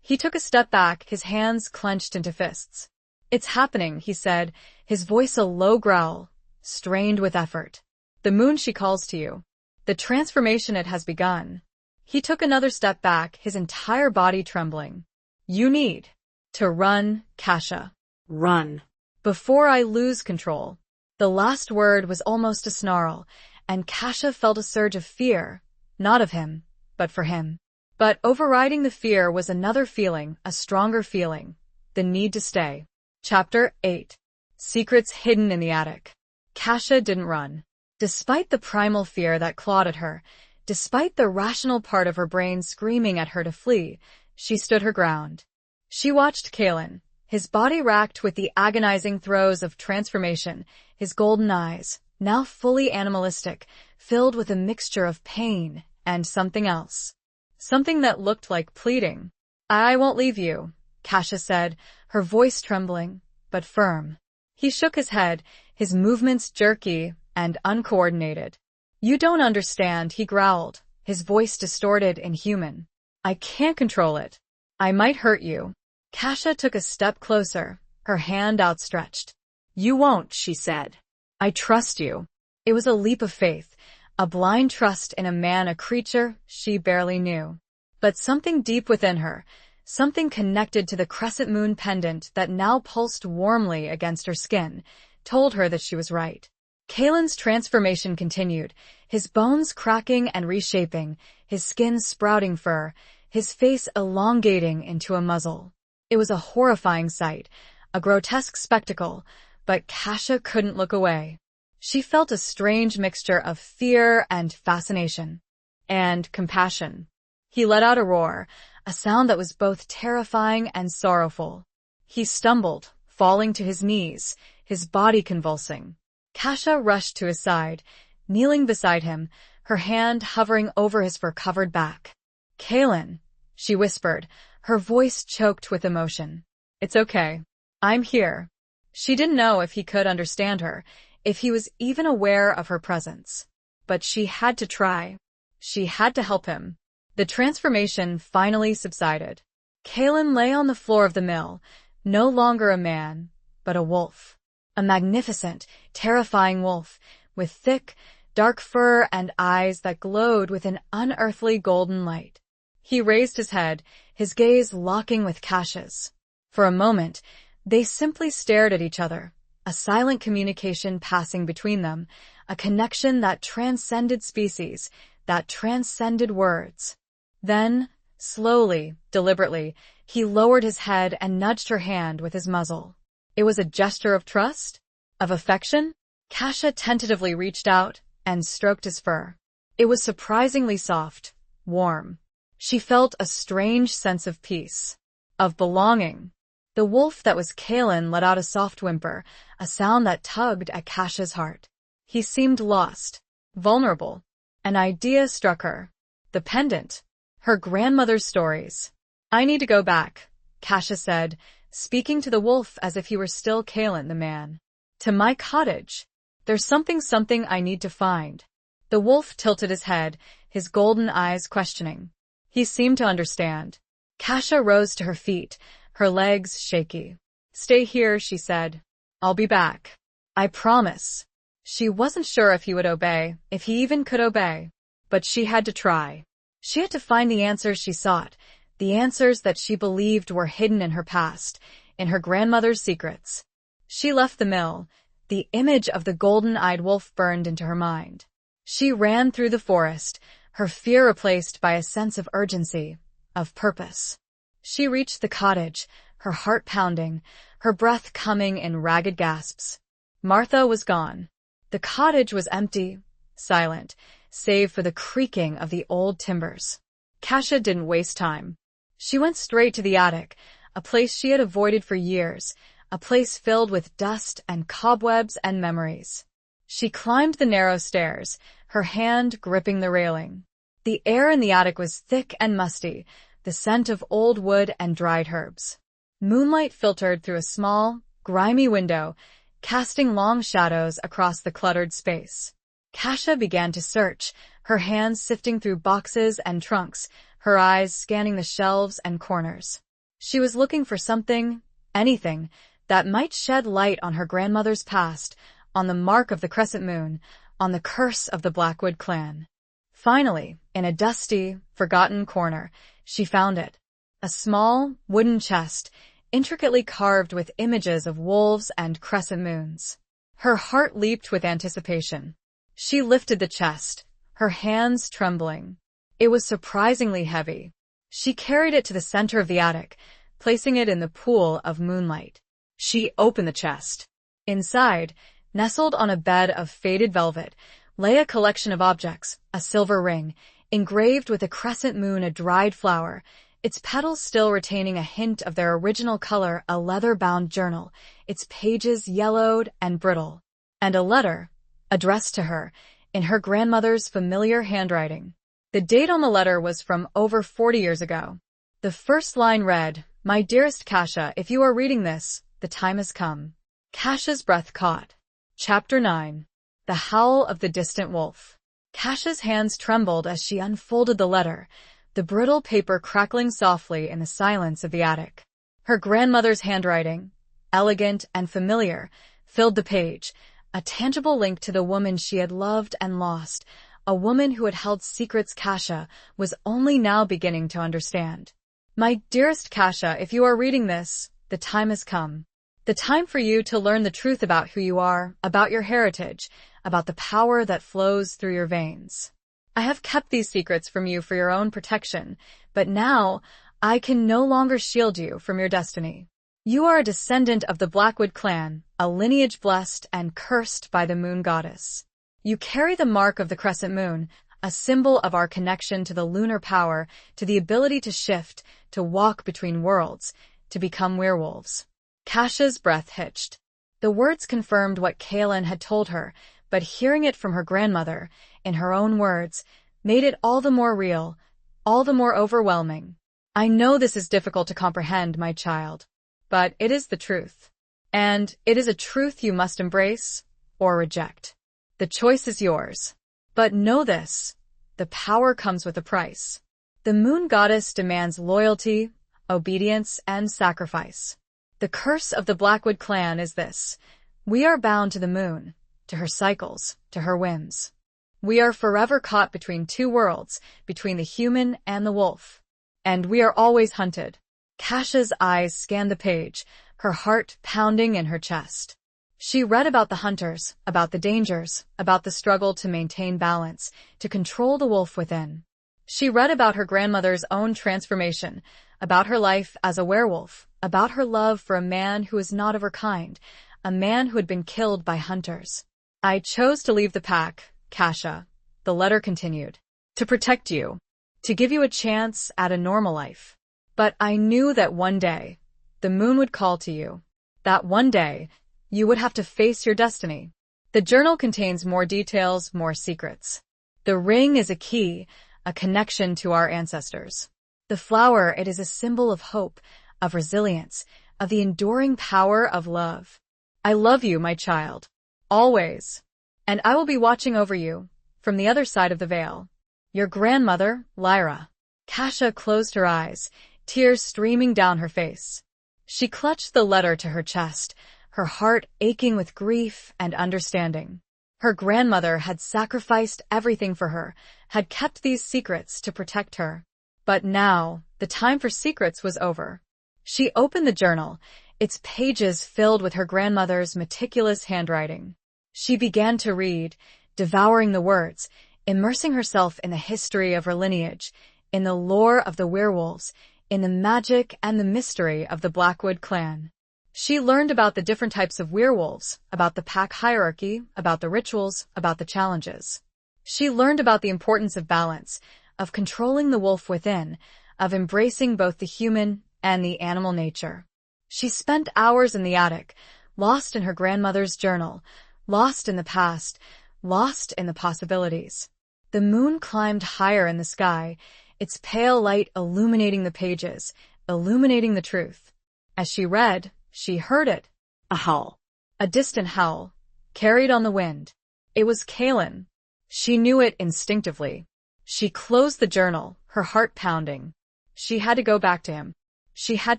He took a step back, his hands clenched into fists. "It's happening," he said, his voice a low growl, strained with effort. "The moon, she calls to you. The transformation, it has begun." He took another step back, his entire body trembling. "You need to run, Kasha. Run. Before I lose control." The last word was almost a snarl, and Kasha felt a surge of fear, not of him, but for him. But overriding the fear was another feeling, a stronger feeling, the need to stay. Chapter 8. Secrets hidden in the attic. Kasha didn't run. Despite the primal fear that clawed at her, despite the rational part of her brain screaming at her to flee, she stood her ground. She watched Kalen, his body racked with the agonizing throes of transformation, his golden eyes, now fully animalistic, filled with a mixture of pain and something else. Something that looked like pleading. "I won't leave you," Kasha said, her voice trembling, but firm. He shook his head, his movements jerky and uncoordinated. "You don't understand," he growled, his voice distorted and human. "I can't control it. I might hurt you." Kasha took a step closer, her hand outstretched. "You won't," she said. "I trust you." It was a leap of faith, a blind trust in a man, a creature she barely knew. But something deep within her, something connected to the crescent moon pendant that now pulsed warmly against her skin, told her that she was right. Kalen's transformation continued, his bones cracking and reshaping, his skin sprouting fur, his face elongating into a muzzle. It was a horrifying sight, a grotesque spectacle, but Kasha couldn't look away. She felt a strange mixture of fear and fascination. And compassion. He let out a roar, a sound that was both terrifying and sorrowful. He stumbled, falling to his knees, his body convulsing. Kasha rushed to his side, kneeling beside him, her hand hovering over his fur-covered back. "Kalen," she whispered, her voice choked with emotion. "It's okay. I'm here." She didn't know if he could understand her, if he was even aware of her presence. But she had to try. She had to help him. The transformation finally subsided. Kalen lay on the floor of the mill, no longer a man, but a wolf. A magnificent, terrifying wolf, with thick, dark fur and eyes that glowed with an unearthly golden light. He raised his head, his gaze locking with Kasha's. For a moment, they simply stared at each other, a silent communication passing between them, a connection that transcended species, that transcended words. Then, slowly, deliberately, he lowered his head and nudged her hand with his muzzle. It was a gesture of trust? Of affection? Kasha tentatively reached out and stroked his fur. It was surprisingly soft, warm. She felt a strange sense of peace, of belonging. The wolf that was Kalen let out a soft whimper, a sound that tugged at Kasha's heart. He seemed lost, vulnerable. An idea struck her. The pendant. Her grandmother's stories. "I need to go back," Kasha said, speaking to the wolf as if he were still Kalen the man. "To my cottage. There's something I need to find." The wolf tilted his head, his golden eyes questioning. He seemed to understand. Kasha rose to her feet, her legs shaky. "Stay here," she said. "I'll be back. I promise." She wasn't sure if he would obey, if he even could obey. But she had to try. She had to find the answers she sought, the answers that she believed were hidden in her past, in her grandmother's secrets. She left the mill. The image of the golden-eyed wolf burned into her mind. She ran through the forest, her fear replaced by a sense of urgency, of purpose. She reached the cottage, her heart pounding, her breath coming in ragged gasps. Martha was gone. The cottage was empty, silent, save for the creaking of the old timbers. Kasha didn't waste time. She went straight to the attic, a place she had avoided for years, a place filled with dust and cobwebs and memories. She climbed the narrow stairs, her hand gripping the railing. The air in the attic was thick and musty, the scent of old wood and dried herbs. Moonlight filtered through a small, grimy window, casting long shadows across the cluttered space. Kasha began to search, her hands sifting through boxes and trunks, her eyes scanning the shelves and corners. She was looking for something, anything, that might shed light on her grandmother's past, on the mark of the crescent moon, on the curse of the Blackwood clan. Finally, in a dusty, forgotten corner, she found it. A small, wooden chest, intricately carved with images of wolves and crescent moons. Her heart leaped with anticipation. She lifted the chest, her hands trembling. It was surprisingly heavy. She carried it to the center of the attic, placing it in the pool of moonlight. She opened the chest. Inside, nestled on a bed of faded velvet, lay a collection of objects, a silver ring, engraved with a crescent moon, a dried flower, its petals still retaining a hint of their original color, a leather-bound journal, its pages yellowed and brittle, and a letter, addressed to her, in her grandmother's familiar handwriting. The date on the letter was from over 40 years ago. The first line read, "My dearest Kasha, if you are reading this, the time has come." Kasha's breath caught. Chapter 9. The Howl of the Distant Wolf. Kasha's hands trembled as she unfolded the letter, the brittle paper crackling softly in the silence of the attic. Her grandmother's handwriting, elegant and familiar, filled the page, a tangible link to the woman she had loved and lost, a woman who had held secrets Kasha was only now beginning to understand. "My dearest Kasha, if you are reading this, the time has come. The time for you to learn the truth about who you are, about your heritage, about the power that flows through your veins. I have kept these secrets from you for your own protection, but now I can no longer shield you from your destiny. You are a descendant of the Blackwood clan, a lineage blessed and cursed by the moon goddess. You carry the mark of the crescent moon, a symbol of our connection to the lunar power, to the ability to shift, to walk between worlds, to become werewolves." Kasha's breath hitched. The words confirmed what Kalen had told her, but hearing it from her grandmother, in her own words, made it all the more real, all the more overwhelming. "I know this is difficult to comprehend, my child, but it is the truth. And it is a truth you must embrace or reject. The choice is yours. But know this, the power comes with a price. The moon goddess demands loyalty, obedience, and sacrifice. The curse of the Blackwood clan is this: we are bound to the moon, to her cycles, to her whims. We are forever caught between two worlds, between the human and the wolf. And we are always hunted. Kasha's eyes scanned the page, her heart pounding in her chest. She read about the hunters, about the dangers, about the struggle to maintain balance, to control the wolf within. She read about her grandmother's own transformation, about her life as a werewolf, about her love for a man who was not of her kind, a man who had been killed by hunters. I chose to leave the pack, Kasha, the letter continued, to protect you, to give you a chance at a normal life. But I knew that one day, the moon would call to you. That one day, you would have to face your destiny. The journal contains more details, more secrets. The ring is a key, a connection to our ancestors. The flower, it is a symbol of hope, of resilience, of the enduring power of love. I love you, my child. Always. And I will be watching over you, from the other side of the veil. Your grandmother, Lyra. Kasha closed her eyes, tears streaming down her face. She clutched the letter to her chest, her heart aching with grief and understanding. Her grandmother had sacrificed everything for her, had kept these secrets to protect her. But now, the time for secrets was over. She opened the journal, its pages filled with her grandmother's meticulous handwriting. She began to read, devouring the words, immersing herself in the history of her lineage, in the lore of the werewolves, in the magic and the mystery of the Blackwood clan. She learned about the different types of werewolves, about the pack hierarchy, about the rituals, about the challenges. She learned about the importance of balance, of controlling the wolf within, of embracing both the human and the animal nature. She spent hours in the attic, lost in her grandmother's journal, lost in the past, lost in the possibilities. The moon climbed higher in the sky, its pale light illuminating the pages, illuminating the truth. As she read, she heard it. A howl. A distant howl, carried on the wind. It was Kalen. She knew it instinctively. She closed the journal, her heart pounding. She had to go back to him. She had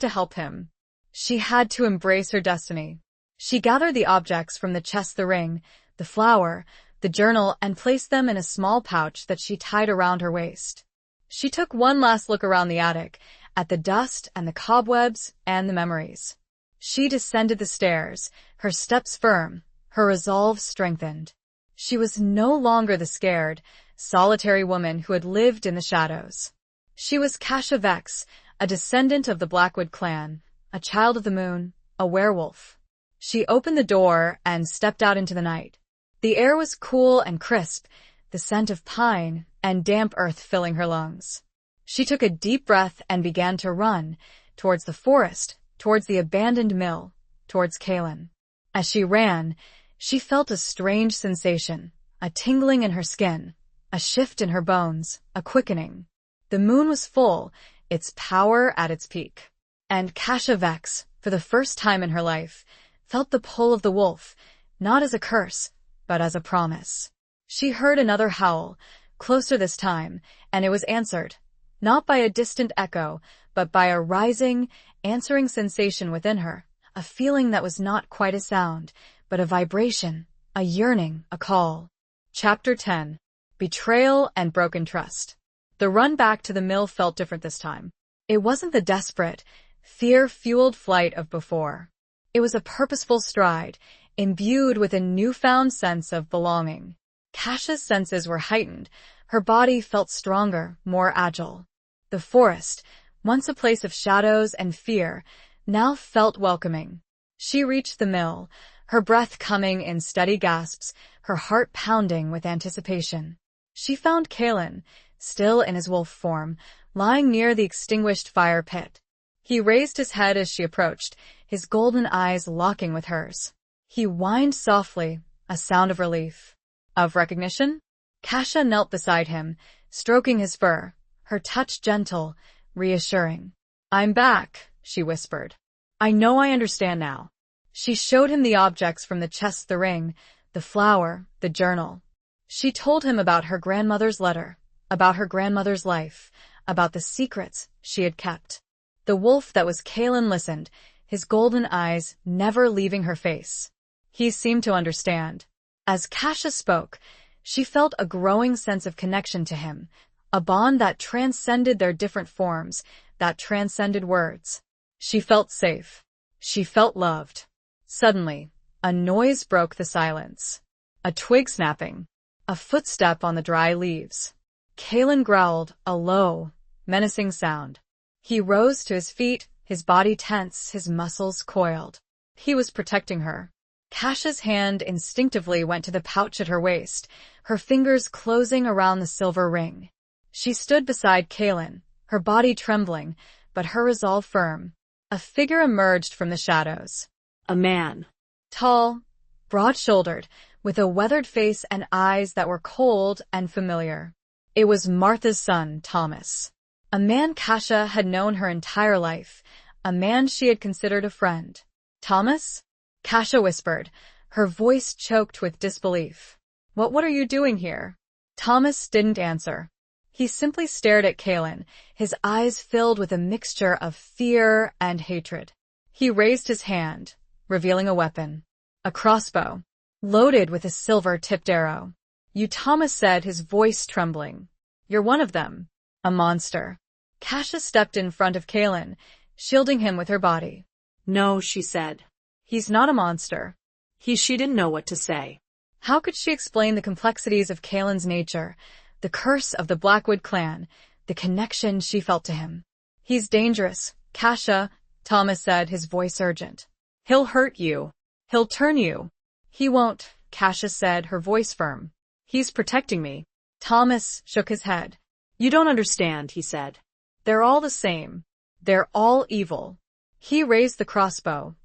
to help him. She had to embrace her destiny. She gathered the objects from the chest, the ring, the flower, the journal, and placed them in a small pouch that she tied around her waist. She took one last look around the attic, at the dust and the cobwebs and the memories. She descended the stairs, her steps firm, her resolve strengthened. She was no longer the scared, solitary woman who had lived in the shadows. She was Kasha Vex, a descendant of the Blackwood clan, a child of the moon, a werewolf. She opened the door and stepped out into the night. The air was cool and crisp, the scent of pine and damp earth filling her lungs. She took a deep breath and began to run, towards the forest, towards the abandoned mill, towards Kalen. As she ran, she felt a strange sensation, a tingling in her skin, a shift in her bones, a quickening. The moon was full, its power at its peak. And Kasha Vex, for the first time in her life, felt the pull of the wolf, not as a curse, but as a promise. She heard another howl, closer this time, and it was answered, not by a distant echo, but by a rising, answering sensation within her, a feeling that was not quite a sound, but a vibration, a yearning, a call. Chapter 10. Betrayal and Broken Trust. The run back to the mill felt different this time. It wasn't the desperate, fear-fueled flight of before. It was a purposeful stride, imbued with a newfound sense of belonging. Kasha's senses were heightened. Her body felt stronger, more agile. The forest, once a place of shadows and fear, now felt welcoming. She reached the mill, her breath coming in steady gasps, her heart pounding with anticipation. She found Kalen, still in his wolf form, lying near the extinguished fire pit. He raised his head as she approached, his golden eyes locking with hers. He whined softly, a sound of relief. Of recognition? Kasha knelt beside him, stroking his fur, her touch gentle, reassuring. "I'm back," she whispered. "I know I understand now." She showed him the objects from the chest, the ring, the flower, the journal. She told him about her grandmother's letter, about her grandmother's life, about the secrets she had kept. The wolf that was Kaelin listened, his golden eyes never leaving her face. He seemed to understand. As Kasha spoke, she felt a growing sense of connection to him, a bond that transcended their different forms, that transcended words. She felt safe. She felt loved. Suddenly, a noise broke the silence. A twig snapping. A footstep on the dry leaves. Kaelin growled, a low, menacing sound. He rose to his feet, his body tense, his muscles coiled. He was protecting her. Kasha's hand instinctively went to the pouch at her waist, her fingers closing around the silver ring. She stood beside Kaelin, her body trembling, but her resolve firm. A figure emerged from the shadows. A man. Tall, broad-shouldered, with a weathered face and eyes that were cold and familiar. It was Martha's son, Thomas. A man Kasha had known her entire life, a man she had considered a friend. Thomas? Kasha whispered, her voice choked with disbelief. What are you doing here? Thomas didn't answer. He simply stared at Kaelin, his eyes filled with a mixture of fear and hatred. He raised his hand, revealing a weapon. A crossbow, loaded with a silver-tipped arrow. You, Thomas said, his voice trembling. You're one of them. A monster. Kasha stepped in front of Kaelin, shielding him with her body. No, she said. He's not a monster. She didn't know what to say. How could she explain the complexities of Kaelin's nature, the curse of the Blackwood clan, the connection she felt to him? He's dangerous, Kasha, Thomas said, his voice urgent. He'll hurt you. He'll turn you. He won't, Kasha said, her voice firm. He's protecting me. Thomas shook his head. You don't understand, he said. They're all the same. They're all evil. He raised the crossbow,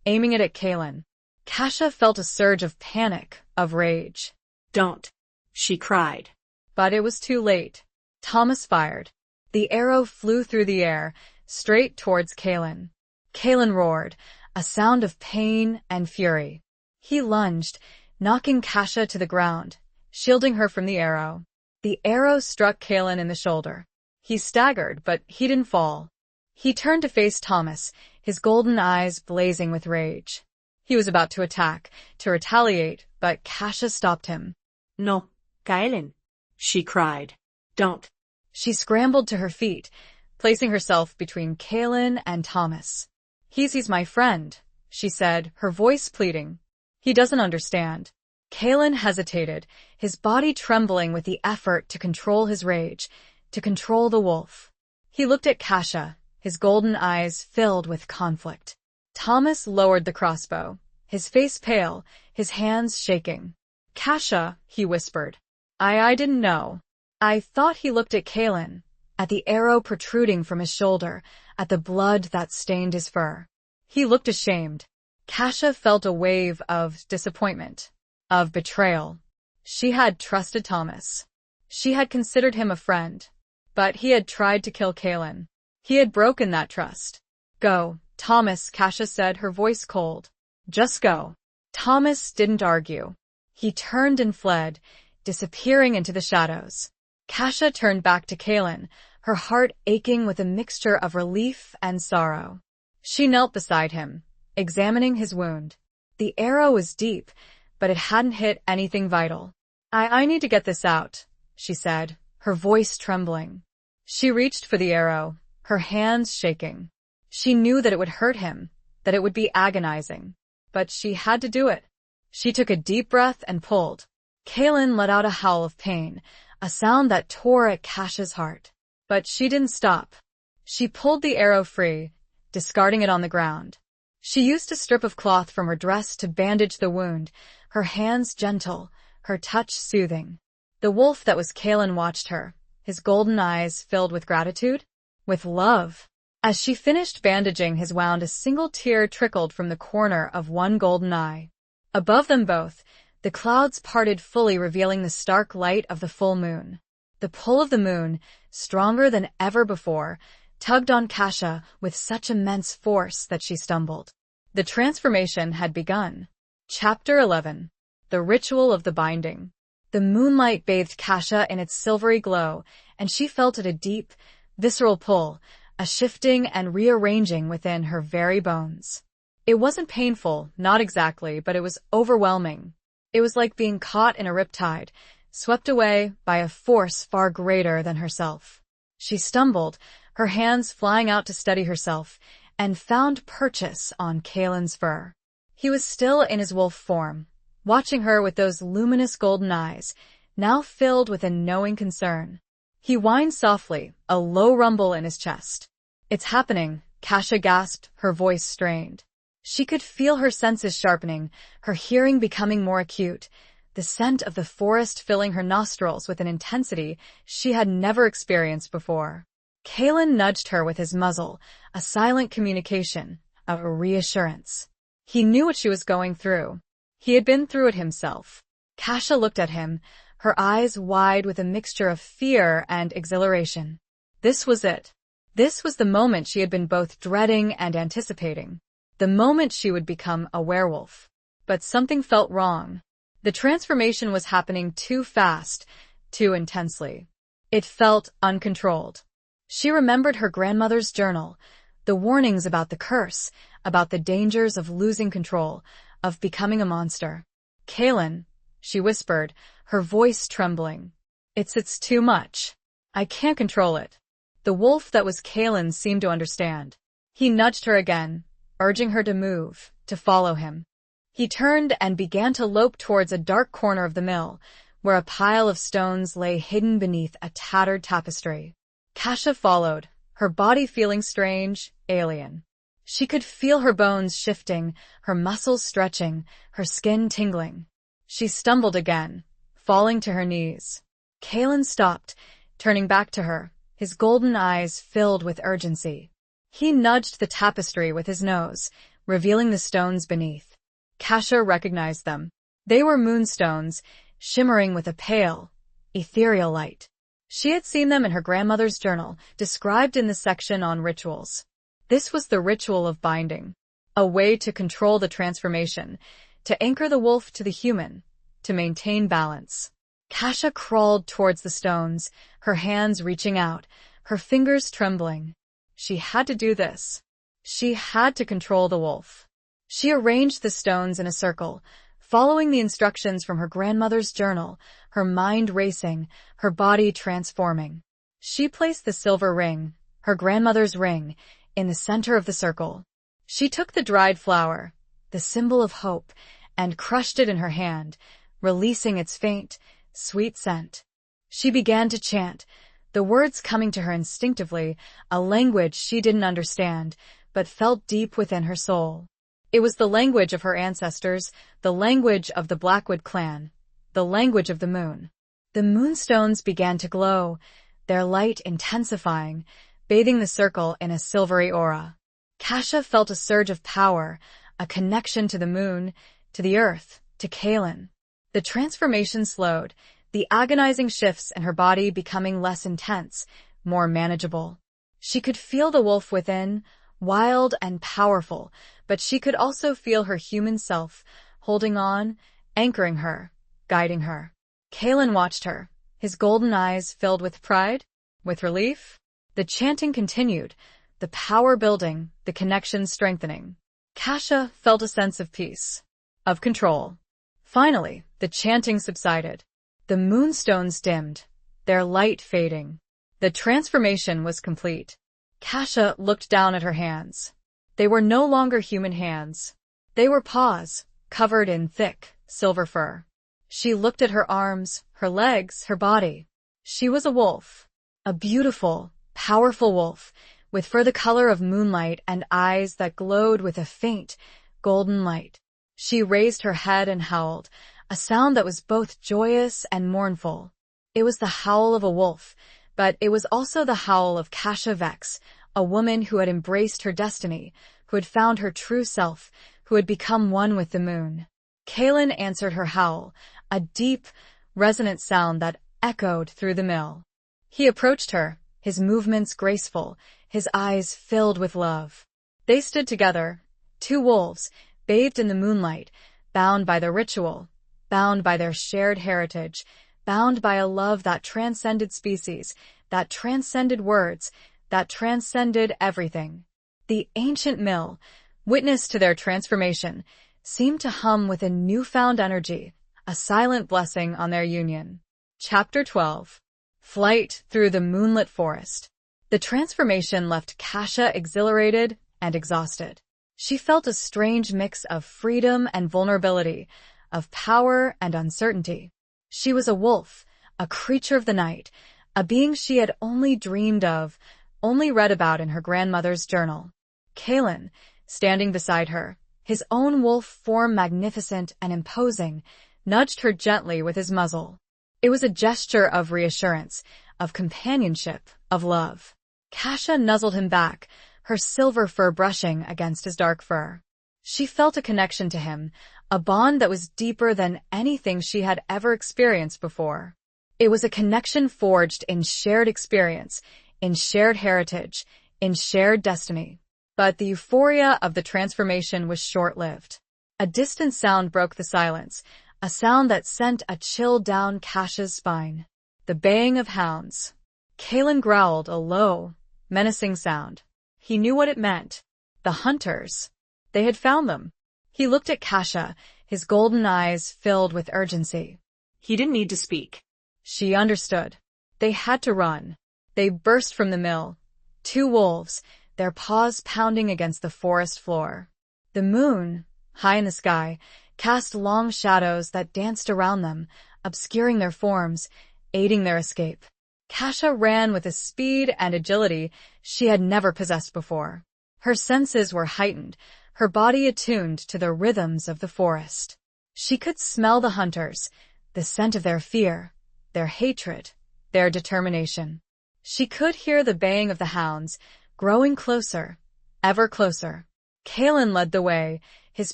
aiming it at Kaelin. Kasha felt a surge of panic, of rage. Don't, she cried. But it was too late. Thomas fired. The arrow flew through the air, straight towards Kaelin. Kaelin roared, a sound of pain and fury. He lunged, knocking Kasha to the ground, shielding her from the arrow. The arrow struck Kaelin in the shoulder. He staggered, but he didn't fall. He turned to face Thomas, his golden eyes blazing with rage. He was about to attack, to retaliate, but Kasha stopped him. No, Kaelin, she cried. Don't. She scrambled to her feet, placing herself between Kaelin and Thomas. He's my friend, she said, her voice pleading. He doesn't understand. Kaelin hesitated, his body trembling with the effort to control his rage, to control the wolf. He looked at Kasha, his golden eyes filled with conflict. Thomas lowered the crossbow, his face pale, his hands shaking. Kasha, he whispered. I didn't know. I thought. He looked at Kaelin, at the arrow protruding from his shoulder, at the blood that stained his fur. He looked ashamed. Kasha felt a wave of disappointment, of betrayal. She had trusted Thomas. She had considered him a friend, but he had tried to kill Kaelin. He had broken that trust. Go, Thomas, Kasha said, her voice cold. Just go. Thomas didn't argue. He turned and fled, disappearing into the shadows. Kasha turned back to Kaelin, her heart aching with a mixture of relief and sorrow. She knelt beside him, examining his wound. The arrow was deep, but it hadn't hit anything vital. I need to get this out, she said, her voice trembling. She reached for the arrow, her hands shaking. She knew that it would hurt him, that it would be agonizing. But she had to do it. She took a deep breath and pulled. Kaelin let out a howl of pain, a sound that tore at Kasha's heart. But she didn't stop. She pulled the arrow free, discarding it on the ground. She used a strip of cloth from her dress to bandage the wound, her hands gentle, her touch soothing. The wolf that was Kaelin watched her, his golden eyes filled with gratitude, with love. As she finished bandaging his wound, a single tear trickled from the corner of one golden eye. Above them both, the clouds parted fully, revealing the stark light of the full moon. The pull of the moon, stronger than ever before, tugged on Kasha with such immense force that she stumbled. The transformation had begun. Chapter 11. The Ritual of the Binding. The moonlight bathed Kasha in its silvery glow, and she felt it a deep, visceral pull, a shifting and rearranging within her very bones. It wasn't painful, not exactly, but it was overwhelming. It was like being caught in a riptide, swept away by a force far greater than herself. She stumbled, her hands flying out to steady herself, and found purchase on Kalen's fur. He was still in his wolf form, watching her with those luminous golden eyes, now filled with a knowing concern. He whined softly, a low rumble in his chest. "It's happening," Kasha gasped, her voice strained. She could feel her senses sharpening, her hearing becoming more acute, the scent of the forest filling her nostrils with an intensity she had never experienced before. Kalen nudged her with his muzzle, a silent communication, a reassurance. He knew what she was going through. He had been through it himself. Kasha looked at him, her eyes wide with a mixture of fear and exhilaration. This was it. This was the moment she had been both dreading and anticipating. The moment she would become a werewolf. But something felt wrong. The transformation was happening too fast, too intensely. It felt uncontrolled. She remembered her grandmother's journal, the warnings about the curse, about the dangers of losing control, of becoming a monster. "Kalen," she whispered, her voice trembling. It's too much. I can't control it." The wolf that was Kalen seemed to understand. He nudged her again, urging her to move, to follow him. He turned and began to lope towards a dark corner of the mill, where a pile of stones lay hidden beneath a tattered tapestry. Kasha followed, her body feeling strange, alien. She could feel her bones shifting, her muscles stretching, her skin tingling. She stumbled again, falling to her knees. Kalen stopped, turning back to her, his golden eyes filled with urgency. He nudged the tapestry with his nose, revealing the stones beneath. Kasha recognized them. They were moonstones, shimmering with a pale, ethereal light. She had seen them in her grandmother's journal, described in the section on rituals. This was the ritual of binding, a way to control the transformation, to anchor the wolf to the human, to maintain balance. Kasha crawled towards the stones, her hands reaching out, her fingers trembling. She had to do this. She had to control the wolf. She arranged the stones in a circle, following the instructions from her grandmother's journal, her mind racing, her body transforming. She placed the silver ring, her grandmother's ring, in the center of the circle. She took the dried flower, the symbol of hope, and crushed it in her hand, releasing its faint, sweet scent. She began to chant, the words coming to her instinctively, a language she didn't understand, but felt deep within her soul. It was the language of her ancestors, the language of the Blackwood clan, the language of the moon. The moonstones began to glow, their light intensifying, bathing the circle in a silvery aura. Kasha felt a surge of power, a connection to the moon, to the earth, to Kalen. The transformation slowed, the agonizing shifts in her body becoming less intense, more manageable. She could feel the wolf within, wild and powerful, but she could also feel her human self, holding on, anchoring her, guiding her. Kalen watched her, his golden eyes filled with pride, with relief. The chanting continued, the power building, the connection strengthening. Kasha felt a sense of peace, of control. Finally, the chanting subsided. The moonstones dimmed, their light fading. The transformation was complete. Kasha looked down at her hands. They were no longer human hands. They were paws, covered in thick, silver fur. She looked at her arms, her legs, her body. She was a wolf. A beautiful, powerful wolf, with fur the color of moonlight and eyes that glowed with a faint, golden light. She raised her head and howled, a sound that was both joyous and mournful. It was the howl of a wolf, but it was also the howl of Kasha Vex, a woman who had embraced her destiny, who had found her true self, who had become one with the moon. Kalen answered her howl, a deep, resonant sound that echoed through the mill. He approached her, his movements graceful, his eyes filled with love. They stood together, two wolves, bathed in the moonlight, bound by the ritual, bound by their shared heritage, bound by a love that transcended species, that transcended words, that transcended everything. The ancient mill, witness to their transformation, seemed to hum with a newfound energy, a silent blessing on their union. Chapter 12. Flight through the moonlit forest. The transformation left Kasha exhilarated and exhausted. She felt a strange mix of freedom and vulnerability, of power and uncertainty. She was a wolf, a creature of the night, a being she had only dreamed of, only read about in her grandmother's journal. Kalen, standing beside her, his own wolf form magnificent and imposing, nudged her gently with his muzzle. It was a gesture of reassurance, of companionship, of love. Kasha nuzzled him back, her silver fur brushing against his dark fur. She felt a connection to him, a bond that was deeper than anything she had ever experienced before. It was a connection forged in shared experience, in shared heritage, in shared destiny. But the euphoria of the transformation was short-lived. A distant sound broke the silence, a sound that sent a chill down Kasha's spine. The baying of hounds. Kalen growled a low, menacing sound. He knew what it meant. The hunters. They had found them. He looked at Kasha, his golden eyes filled with urgency. He didn't need to speak. She understood. They had to run. They burst from the mill. Two wolves, their paws pounding against the forest floor. The moon, high in the sky, cast long shadows that danced around them, obscuring their forms, aiding their escape. Kasha ran with a speed and agility she had never possessed before. Her senses were heightened, her body attuned to the rhythms of the forest. She could smell the hunters, the scent of their fear, their hatred, their determination. She could hear the baying of the hounds, growing closer, ever closer. Kalen led the way, his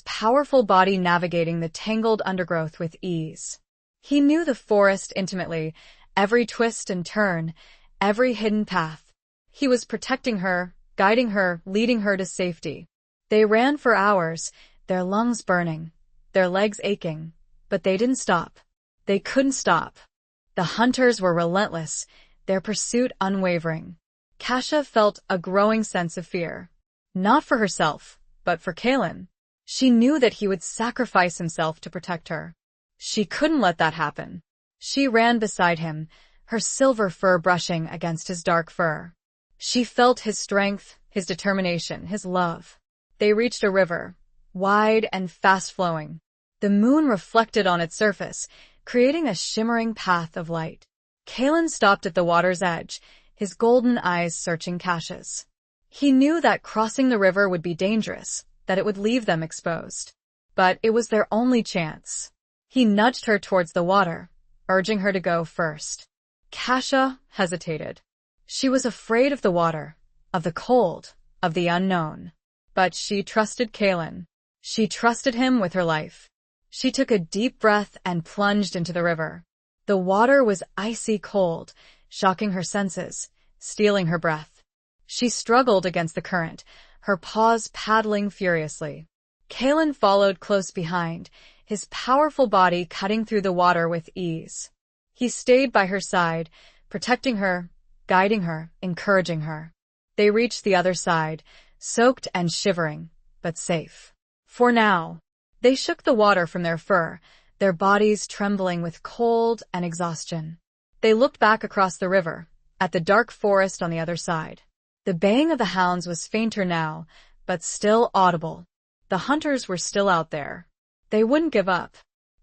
powerful body navigating the tangled undergrowth with ease. He knew the forest intimately, every twist and turn, every hidden path. He was protecting her, guiding her, leading her to safety. They ran for hours, their lungs burning, their legs aching, but they didn't stop. They couldn't stop. The hunters were relentless, their pursuit unwavering. Kasha felt a growing sense of fear. Not for herself, but for Kalen. She knew that he would sacrifice himself to protect her. She couldn't let that happen. She ran beside him, her silver fur brushing against his dark fur. She felt his strength, his determination, his love. They reached a river, wide and fast-flowing. The moon reflected on its surface, creating a shimmering path of light. Kalen stopped at the water's edge, his golden eyes searching Kasha's. He knew that crossing the river would be dangerous, that it would leave them exposed. But it was their only chance. He nudged her towards the water, urging her to go first. Kasha hesitated. She was afraid of the water, of the cold, of the unknown. But she trusted Kalen. She trusted him with her life. She took a deep breath and plunged into the river. The water was icy cold, shocking her senses, stealing her breath. She struggled against the current, her paws paddling furiously. Kalen followed close behind, his powerful body cutting through the water with ease. He stayed by her side, protecting her, guiding her, encouraging her. They reached the other side, soaked and shivering, but safe. For now. They shook the water from their fur, their bodies trembling with cold and exhaustion. They looked back across the river, at the dark forest on the other side. The baying of the hounds was fainter now, but still audible. The hunters were still out there. They wouldn't give up.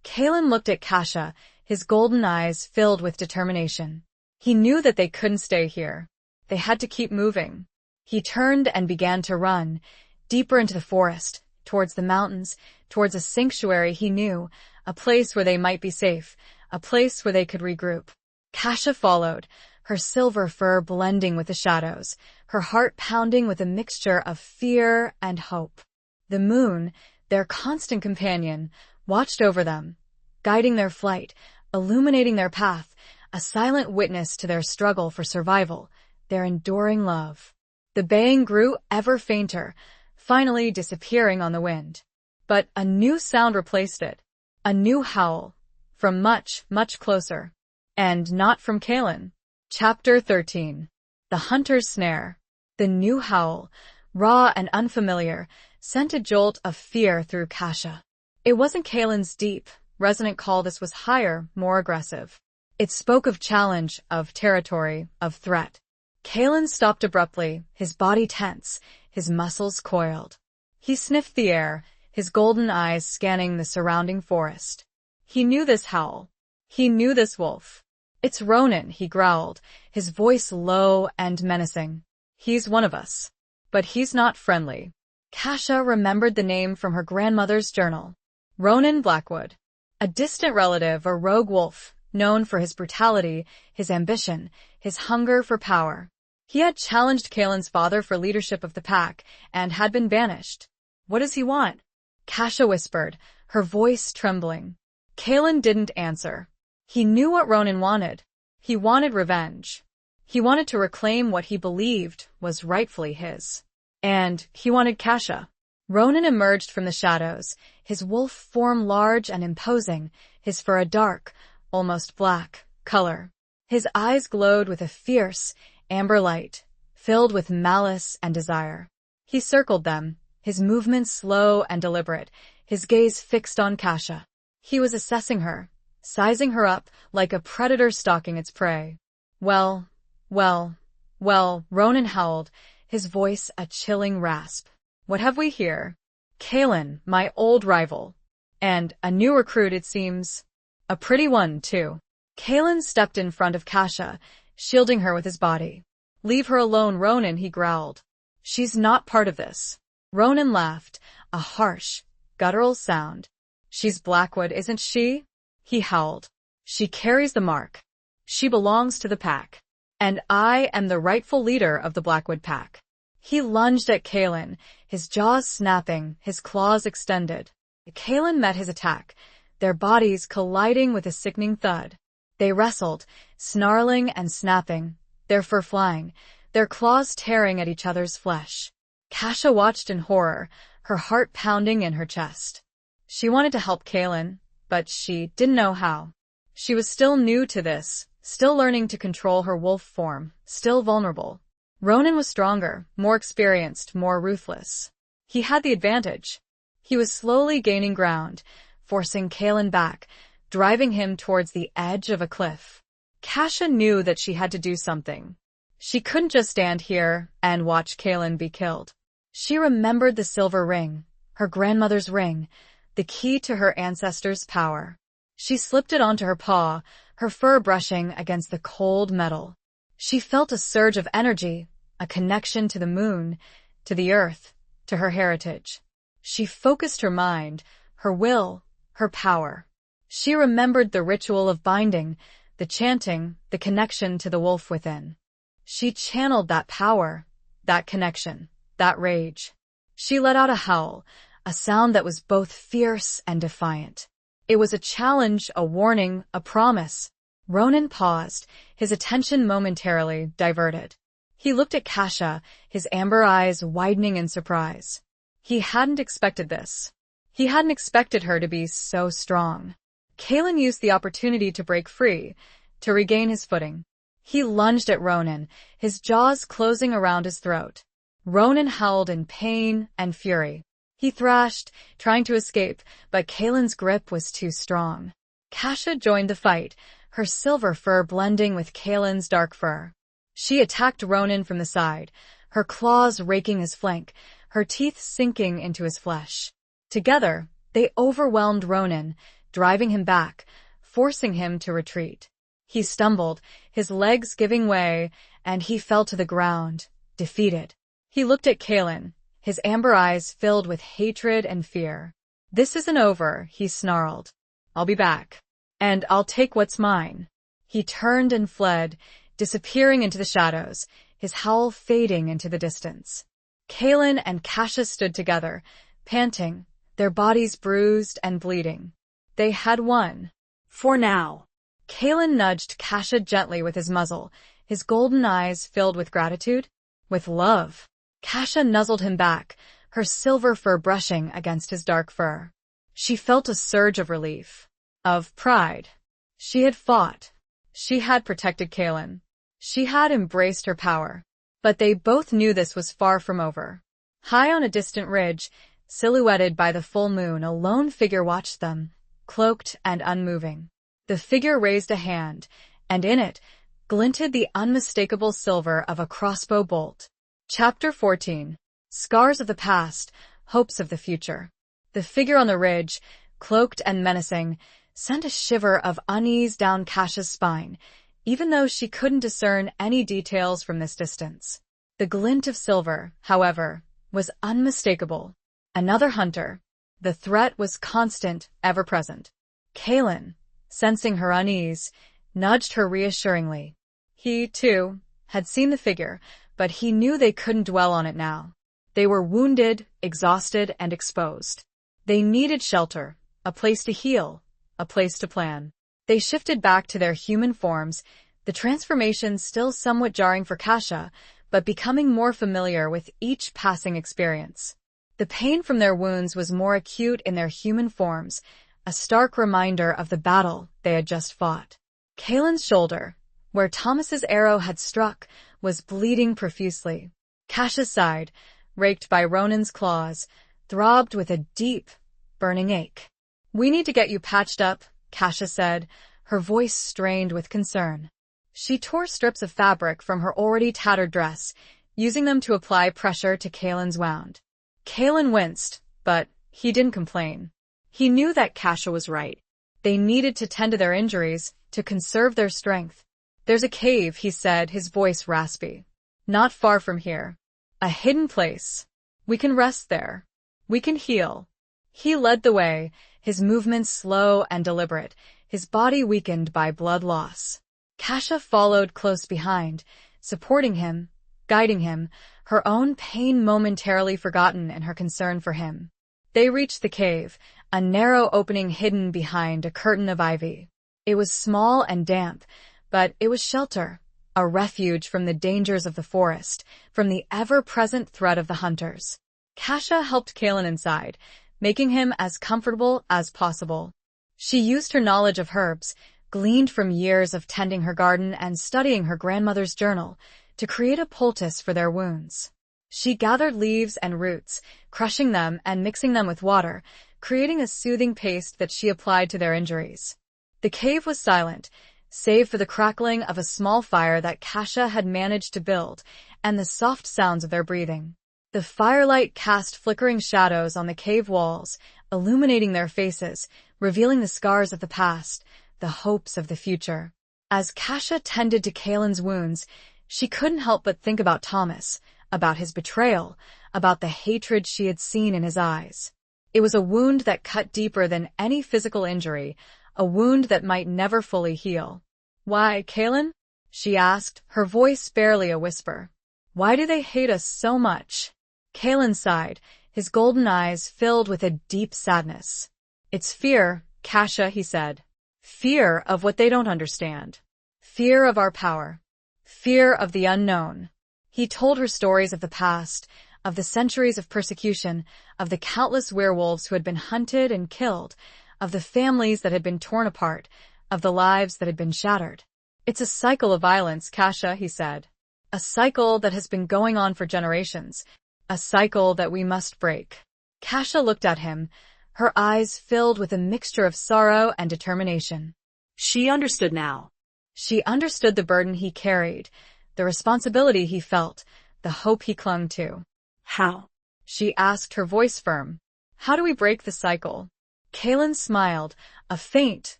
Kalen looked at Kasha, his golden eyes filled with determination. He knew that they couldn't stay here. They had to keep moving. He turned and began to run, deeper into the forest, towards the mountains, towards a sanctuary he knew, a place where they might be safe, a place where they could regroup. Kasha followed, her silver fur blending with the shadows, her heart pounding with a mixture of fear and hope. The moon, their constant companion, watched over them, guiding their flight, illuminating their path, a silent witness to their struggle for survival, their enduring love. The baying grew ever fainter, finally disappearing on the wind. But a new sound replaced it. A new howl. From much, much closer. And not from Kalen. Chapter 13. The Hunter's Snare. The new howl, raw and unfamiliar, sent a jolt of fear through Kasha. It wasn't Kalen's deep, resonant call. This was higher, more aggressive. It spoke of challenge, of territory, of threat. Kalen stopped abruptly, his body tense, his muscles coiled. He sniffed the air, his golden eyes scanning the surrounding forest. He knew this howl. He knew this wolf. "It's Ronan," he growled, his voice low and menacing. "He's one of us. But he's not friendly." Kasha remembered the name from her grandmother's journal. Ronan Blackwood. A distant relative, a rogue wolf, known for his brutality, his ambition, his hunger for power. He had challenged Kalen's father for leadership of the pack and had been banished. "What does he want?" Kasha whispered, her voice trembling. Kalen didn't answer. He knew what Ronan wanted. He wanted revenge. He wanted to reclaim what he believed was rightfully his. And he wanted Kasha. Ronan emerged from the shadows, his wolf form large and imposing, his fur a dark, almost black, color. His eyes glowed with a fierce, amber light, filled with malice and desire. He circled them, his movements slow and deliberate, his gaze fixed on Kasha. He was assessing her, sizing her up like a predator stalking its prey. Well, Ronan howled, his voice a chilling rasp. "What have we here?" "Kalen, my old rival. And a new recruit, it seems. A pretty one, too." Kalen stepped in front of Kasha, shielding her with his body. "Leave her alone, Ronan," he growled. "She's not part of this." Ronan laughed, a harsh, guttural sound. "She's Blackwood, isn't she?" he howled. "She carries the mark. She belongs to the pack. And I am the rightful leader of the Blackwood pack." He lunged at Kalen, his jaws snapping, his claws extended. Kalen met his attack, their bodies colliding with a sickening thud. They wrestled, snarling and snapping, their fur flying, their claws tearing at each other's flesh. Kasha watched in horror, her heart pounding in her chest. She wanted to help Kalen, but she didn't know how. She was still new to this, still learning to control her wolf form, still vulnerable. Ronan was stronger, more experienced, more ruthless. He had the advantage. He was slowly gaining ground, forcing Kalen back, driving him towards the edge of a cliff. Kasha knew that she had to do something. She couldn't just stand here and watch Kalen be killed. She remembered the silver ring, her grandmother's ring, the key to her ancestors' power. She slipped it onto her paw, her fur brushing against the cold metal. She felt a surge of energy, a connection to the moon, to the earth, to her heritage. She focused her mind, her will, her power. She remembered the ritual of binding, the chanting, the connection to the wolf within. She channeled that power, that connection, that rage. She let out a howl, a sound that was both fierce and defiant. It was a challenge, a warning, a promise. Ronan paused, his attention momentarily diverted. He looked at Kasha, his amber eyes widening in surprise. He hadn't expected this. He hadn't expected her to be so strong. Kalen used the opportunity to break free, to regain his footing. He lunged at Ronan, his jaws closing around his throat. Ronan howled in pain and fury. He thrashed, trying to escape, but Kalen's grip was too strong. Kasha joined the fight, her silver fur blending with Kalen's dark fur. She attacked Ronan from the side, her claws raking his flank, her teeth sinking into his flesh. Together, they overwhelmed Ronan, driving him back, forcing him to retreat. He stumbled, his legs giving way, and he fell to the ground, defeated. He looked at Kalen, his amber eyes filled with hatred and fear. "This isn't over," he snarled. "I'll be back. And I'll take what's mine." He turned and fled, disappearing into the shadows, his howl fading into the distance. Kalen and Kasha stood together, panting, their bodies bruised and bleeding. They had won. For now. Kalen nudged Kasha gently with his muzzle, his golden eyes filled with gratitude, with love. Kasha nuzzled him back, her silver fur brushing against his dark fur. She felt a surge of relief, of pride. She had fought. She had protected Kalen. She had embraced her power. But they both knew this was far from over. High on a distant ridge, silhouetted by the full moon, a lone figure watched them, cloaked and unmoving. The figure raised a hand, and in it glinted the unmistakable silver of a crossbow bolt. Chapter 14. Scars of the Past, Hopes of the Future. The figure on the ridge, cloaked and menacing, sent a shiver of unease down Kasha's spine, even though she couldn't discern any details from this distance. The glint of silver, however, was unmistakable. Another hunter. The threat was constant, ever-present. Kaelin, sensing her unease, nudged her reassuringly. He, too, had seen the figure, but he knew they couldn't dwell on it now. They were wounded, exhausted, and exposed. They needed shelter, a place to heal, a place to plan. They shifted back to their human forms, the transformation still somewhat jarring for Kasha, but becoming more familiar with each passing experience. The pain from their wounds was more acute in their human forms, a stark reminder of the battle they had just fought. Kaelin's shoulder, where Thomas's arrow had struck, was bleeding profusely. Kasha's side, raked by Ronan's claws, throbbed with a deep, burning ache. "We need to get you patched up," Kasha said, her voice strained with concern. She tore strips of fabric from her already tattered dress, using them to apply pressure to Kaelin's wound. Kaelin winced, but he didn't complain. He knew that Kasha was right. They needed to tend to their injuries, to conserve their strength. "There's a cave," he said, his voice raspy. "Not far from here. A hidden place. We can rest there. We can heal." He led the way, his movements slow and deliberate, his body weakened by blood loss. Kasha followed close behind, supporting him, guiding him, her own pain momentarily forgotten in her concern for him. They reached the cave, a narrow opening hidden behind a curtain of ivy. It was small and damp, but it was shelter, a refuge from the dangers of the forest, from the ever-present threat of the hunters. Kasha helped Kaelin inside, making him as comfortable as possible. She used her knowledge of herbs, gleaned from years of tending her garden and studying her grandmother's journal, to create a poultice for their wounds. She gathered leaves and roots, crushing them and mixing them with water, creating a soothing paste that she applied to their injuries. The cave was silent, save for the crackling of a small fire that Kasha had managed to build, and the soft sounds of their breathing. The firelight cast flickering shadows on the cave walls, illuminating their faces, revealing the scars of the past, the hopes of the future. As Kasha tended to Kaelin's wounds, she couldn't help but think about Thomas, about his betrayal, about the hatred she had seen in his eyes. It was a wound that cut deeper than any physical injury, a wound that might never fully heal. "Why, Kaelin?" she asked, her voice barely a whisper. "Why do they hate us so much?" Kaelin sighed, his golden eyes filled with a deep sadness. "It's fear, Kasha," he said. "Fear of what they don't understand. Fear of our power. Fear of the unknown." He told her stories of the past, of the centuries of persecution, of the countless werewolves who had been hunted and killed, of the families that had been torn apart, of the lives that had been shattered. "It's a cycle of violence, Kasha," he said. "A cycle that has been going on for generations. A cycle that we must break." Kasha looked at him, her eyes filled with a mixture of sorrow and determination. She understood now. She understood the burden he carried, the responsibility he felt, the hope he clung to. "How?" she asked, her voice firm. "How do we break the cycle?" Kaelin smiled, a faint,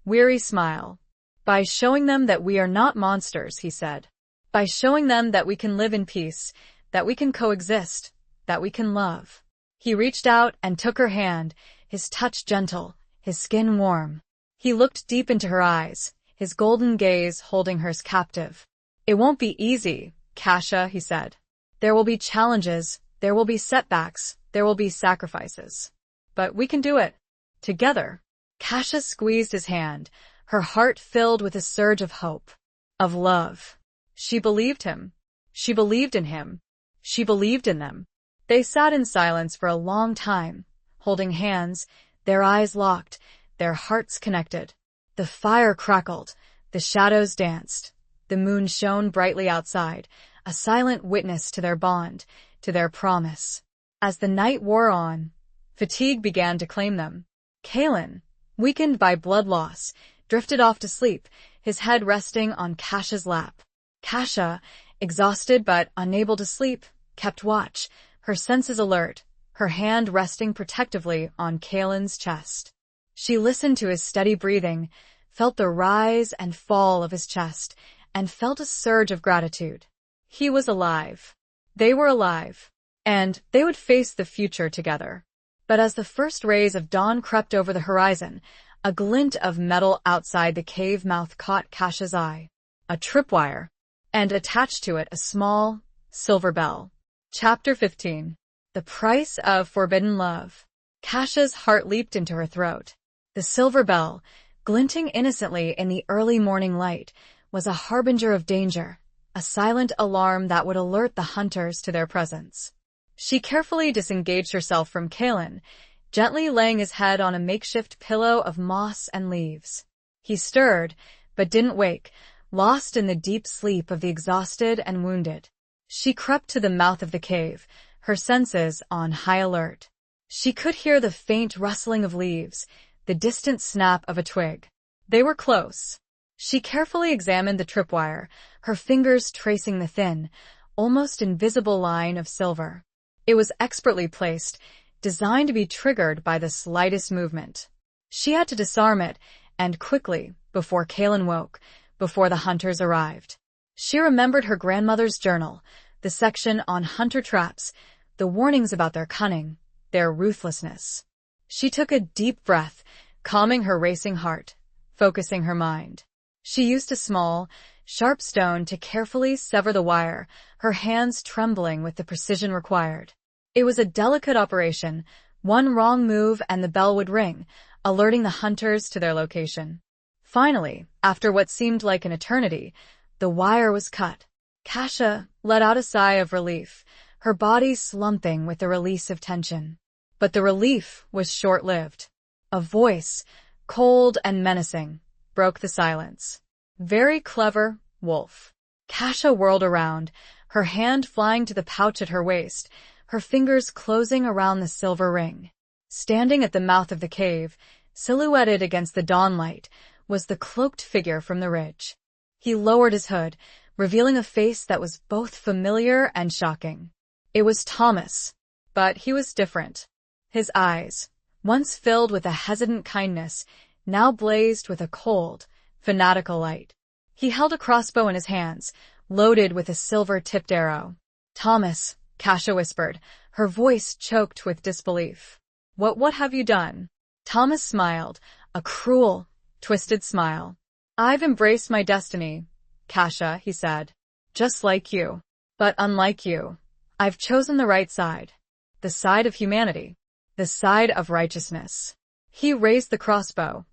weary smile. "By showing them that we are not monsters," he said. "By showing them that we can live in peace, that we can coexist, that we can love." He reached out and took her hand, his touch gentle, his skin warm. He looked deep into her eyes, his golden gaze holding hers captive. "It won't be easy, Kasha," he said. "There will be challenges, there will be setbacks, there will be sacrifices. But we can do it. Together." Kasha squeezed his hand, her heart filled with a surge of hope, of love. She believed him. She believed in him. She believed in them. They sat in silence for a long time, holding hands, their eyes locked, their hearts connected. The fire crackled, the shadows danced, the moon shone brightly outside, a silent witness to their bond, to their promise. As the night wore on, fatigue began to claim them. Kalen, weakened by blood loss, drifted off to sleep, his head resting on Kasha's lap. Kasha, exhausted but unable to sleep, kept watch, her senses alert, her hand resting protectively on Kalen's chest. She listened to his steady breathing, felt the rise and fall of his chest, and felt a surge of gratitude. He was alive. They were alive. And they would face the future together. But as the first rays of dawn crept over the horizon, a glint of metal outside the cave mouth caught Kasha's eye. A tripwire. And attached to it a small, silver bell. Chapter 15. The Price of Forbidden Love. Kasha's heart leaped into her throat. The silver bell, glinting innocently in the early morning light, was a harbinger of danger, a silent alarm that would alert the hunters to their presence. She carefully disengaged herself from Kalen, gently laying his head on a makeshift pillow of moss and leaves. He stirred, but didn't wake, lost in the deep sleep of the exhausted and wounded. She crept to the mouth of the cave, her senses on high alert. She could hear the faint rustling of leaves, the distant snap of a twig. They were close. She carefully examined the tripwire, her fingers tracing the thin, almost invisible line of silver. It was expertly placed, designed to be triggered by the slightest movement. She had to disarm it, and quickly, before Kalen woke, before the hunters arrived. She remembered her grandmother's journal, the section on hunter traps, the warnings about their cunning, their ruthlessness. She took a deep breath, calming her racing heart, focusing her mind. She used a small, sharp stone to carefully sever the wire, her hands trembling with the precision required. It was a delicate operation. One wrong move and the bell would ring, alerting the hunters to their location. Finally, after what seemed like an eternity, the wire was cut. Kasha let out a sigh of relief, her body slumping with the release of tension. But the relief was short-lived. A voice, cold and menacing, broke the silence. "Very clever, Wolf." Kasha whirled around, her hand flying to the pouch at her waist, her fingers closing around the silver ring. Standing at the mouth of the cave, silhouetted against the dawnlight, was the cloaked figure from the ridge. He lowered his hood, revealing a face that was both familiar and shocking. It was Thomas, but he was different. His eyes, once filled with a hesitant kindness, now blazed with a cold, fanatical light. He held a crossbow in his hands, loaded with a silver-tipped arrow. "Thomas," Kasha whispered, her voice choked with disbelief. What have you done?" Thomas smiled, a cruel, twisted smile. "I've embraced my destiny, Kasha," he said. "Just like you. But unlike you, I've chosen the right side. The side of humanity. The side of righteousness." He raised the crossbow,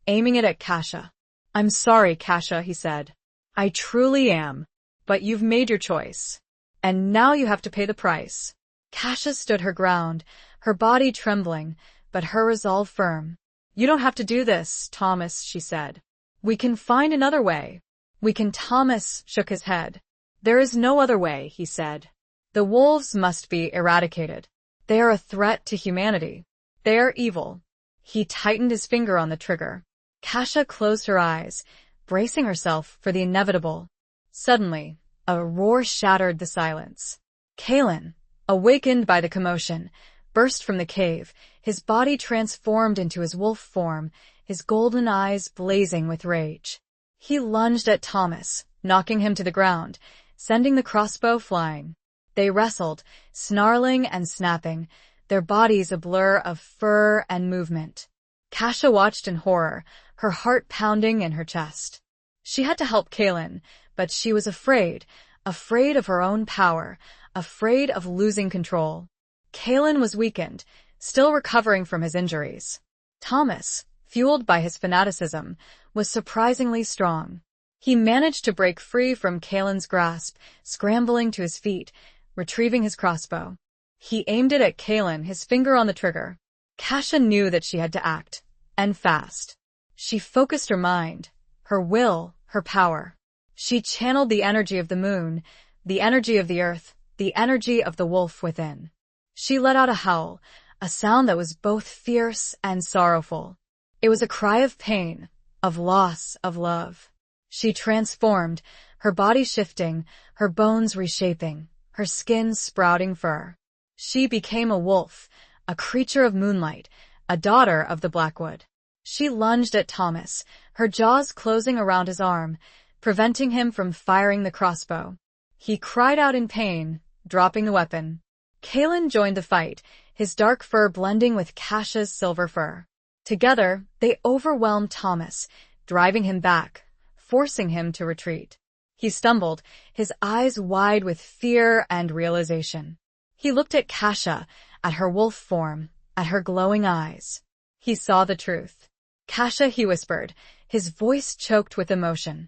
aiming it at Kasha. "I'm sorry, Kasha," he said. "I truly am. But you've made your choice. And now you have to pay the price." Kasha stood her ground, her body trembling, but her resolve firm. "You don't have to do this, Thomas," she said. "We can find another way. We can." Thomas shook his head. "There is no other way," he said. "The wolves must be eradicated. They are a threat to humanity. They are evil." He tightened his finger on the trigger. Kasha closed her eyes, bracing herself for the inevitable. Suddenly, a roar shattered the silence. Kalen, awakened by the commotion, burst from the cave, his body transformed into his wolf form, his golden eyes blazing with rage. He lunged at Thomas, knocking him to the ground, sending the crossbow flying. They wrestled, snarling and snapping, their bodies a blur of fur and movement. Kasha watched in horror, her heart pounding in her chest. She had to help Kalen, but she was afraid of her own power, afraid of losing control. Kalen was weakened, still recovering from his injuries. Thomas, fueled by his fanaticism, was surprisingly strong. He managed to break free from Kalen's grasp, scrambling to his feet, retrieving his crossbow. He aimed it at Kalen, his finger on the trigger. Kasha knew that she had to act, and fast. She focused her mind, her will, her power. She channeled the energy of the moon, the energy of the earth, the energy of the wolf within. She let out a howl, a sound that was both fierce and sorrowful. It was a cry of pain, of loss, of love. She transformed, her body shifting, her bones reshaping, her skin sprouting fur. She became a wolf, a creature of moonlight, a daughter of the Blackwood. She lunged at Thomas, her jaws closing around his arm, preventing him from firing the crossbow. He cried out in pain, dropping the weapon. Kalen joined the fight, his dark fur blending with Kasha's silver fur. Together, they overwhelmed Thomas, driving him back, forcing him to retreat. He stumbled, his eyes wide with fear and realization. He looked at Kasha, at her wolf form, at her glowing eyes. He saw the truth. "Kasha," he whispered, his voice choked with emotion.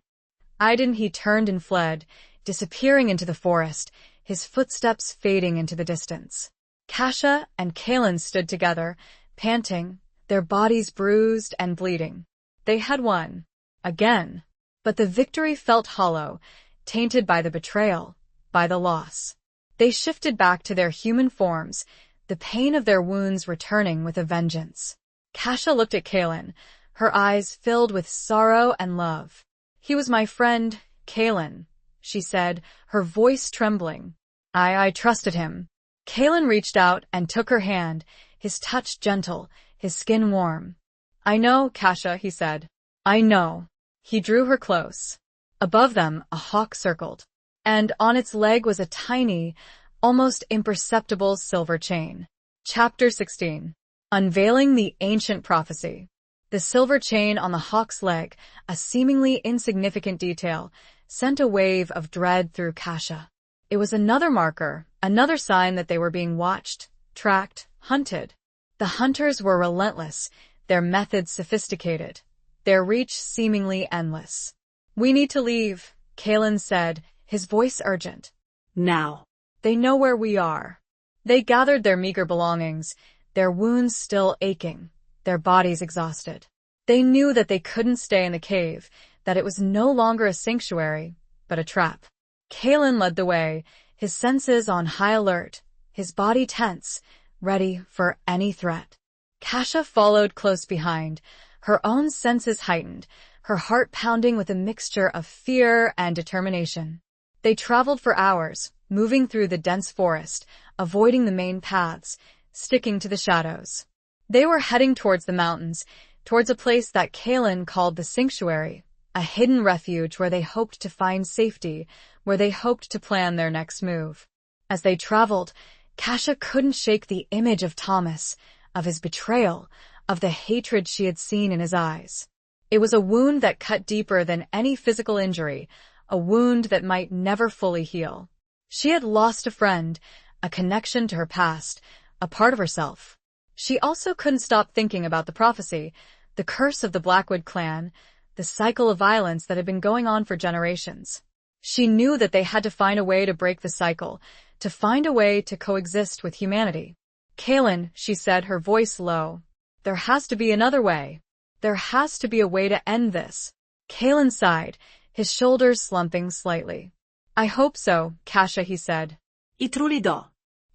He turned and fled, disappearing into the forest, his footsteps fading into the distance. Kasha and Kalen stood together, panting, their bodies bruised and bleeding. They had won. Again. But the victory felt hollow, tainted by the betrayal, by the loss. They shifted back to their human forms, the pain of their wounds returning with a vengeance. Kasha looked at Kalen, her eyes filled with sorrow and love. "He was my friend, Kalen," she said, her voice trembling. I trusted him." Kalen reached out and took her hand, his touch gentle, his skin warm. "I know, Kasha," he said. "I know." He drew her close. Above them, a hawk circled, and on its leg was a tiny, almost imperceptible silver chain. Chapter 16. Unveiling the Ancient Prophecy. The silver chain on the hawk's leg, a seemingly insignificant detail, sent a wave of dread through Kasha. It was another marker, another sign that they were being watched, tracked, hunted. The hunters were relentless, their methods sophisticated, their reach seemingly endless. "We need to leave," Kalen said, his voice urgent. "Now." "They know where we are." They gathered their meager belongings, their wounds still aching, their bodies exhausted. They knew that they couldn't stay in the cave, that it was no longer a sanctuary, but a trap. Kalen led the way, his senses on high alert, his body tense, ready for any threat. Kasha followed close behind, her own senses heightened, her heart pounding with a mixture of fear and determination. They traveled for hours, moving through the dense forest, avoiding the main paths, sticking to the shadows. They were heading towards the mountains, towards a place that Kalen called the sanctuary, a hidden refuge where they hoped to find safety, where they hoped to plan their next move. As they traveled, Kasha couldn't shake the image of Thomas, of his betrayal, of the hatred she had seen in his eyes. It was a wound that cut deeper than any physical injury, a wound that might never fully heal. She had lost a friend, a connection to her past, a part of herself. She also couldn't stop thinking about the prophecy, the curse of the Blackwood clan, the cycle of violence that had been going on for generations. She knew that they had to find a way to break the cycle, to find a way to coexist with humanity. "Kalen," she said, her voice low, "there has to be another way. There has to be a way to end this." Kalen sighed, his shoulders slumping slightly. "I hope so, Kasha," he said. "I truly do."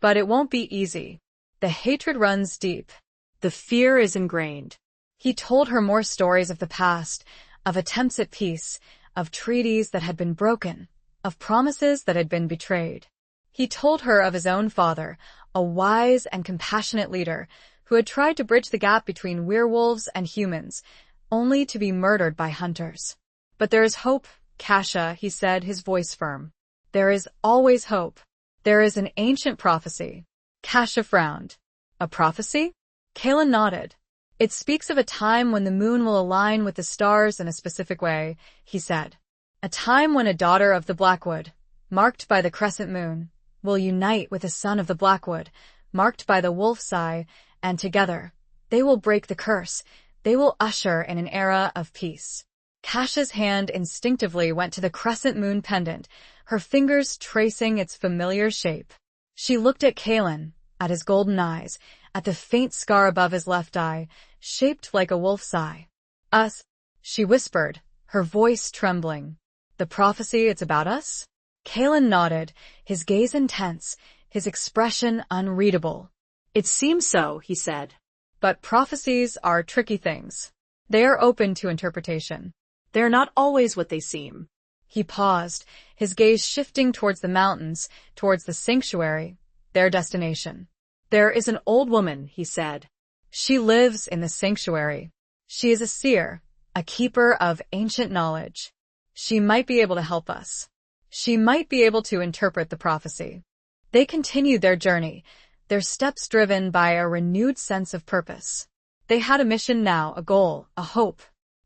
"But it won't be easy. The hatred runs deep. The fear is ingrained." He told her more stories of the past, of attempts at peace, of treaties that had been broken, of promises that had been betrayed. He told her of his own father, a wise and compassionate leader who had tried to bridge the gap between werewolves and humans, only to be murdered by hunters. "But there is hope, Kasha," he said, his voice firm. "There is always hope. There is an ancient prophecy." Kasha frowned. "A prophecy?" Kalen nodded. "It speaks of a time when the moon will align with the stars in a specific way," he said. "A time when a daughter of the Blackwood, marked by the crescent moon, will unite with a son of the Blackwood, marked by the wolf's eye, and together, they will break the curse, they will usher in an era of peace." Kasha's hand instinctively went to the crescent moon pendant, her fingers tracing its familiar shape. She looked at Kalen, at his golden eyes, at the faint scar above his left eye, shaped like a wolf's eye. "Us," she whispered, her voice trembling. "The prophecy, it's about us?" Kalen nodded, his gaze intense, his expression unreadable. It seems so, he said. But prophecies are tricky things. They are open to interpretation. They're not always what they seem. He paused, his gaze shifting towards the mountains, towards the sanctuary, their destination. There is an old woman, he said. She lives in the sanctuary. She is a seer, a keeper of ancient knowledge. She might be able to help us. She might be able to interpret the prophecy. They continued their journey, their steps driven by a renewed sense of purpose. They had a mission now, a goal, a hope.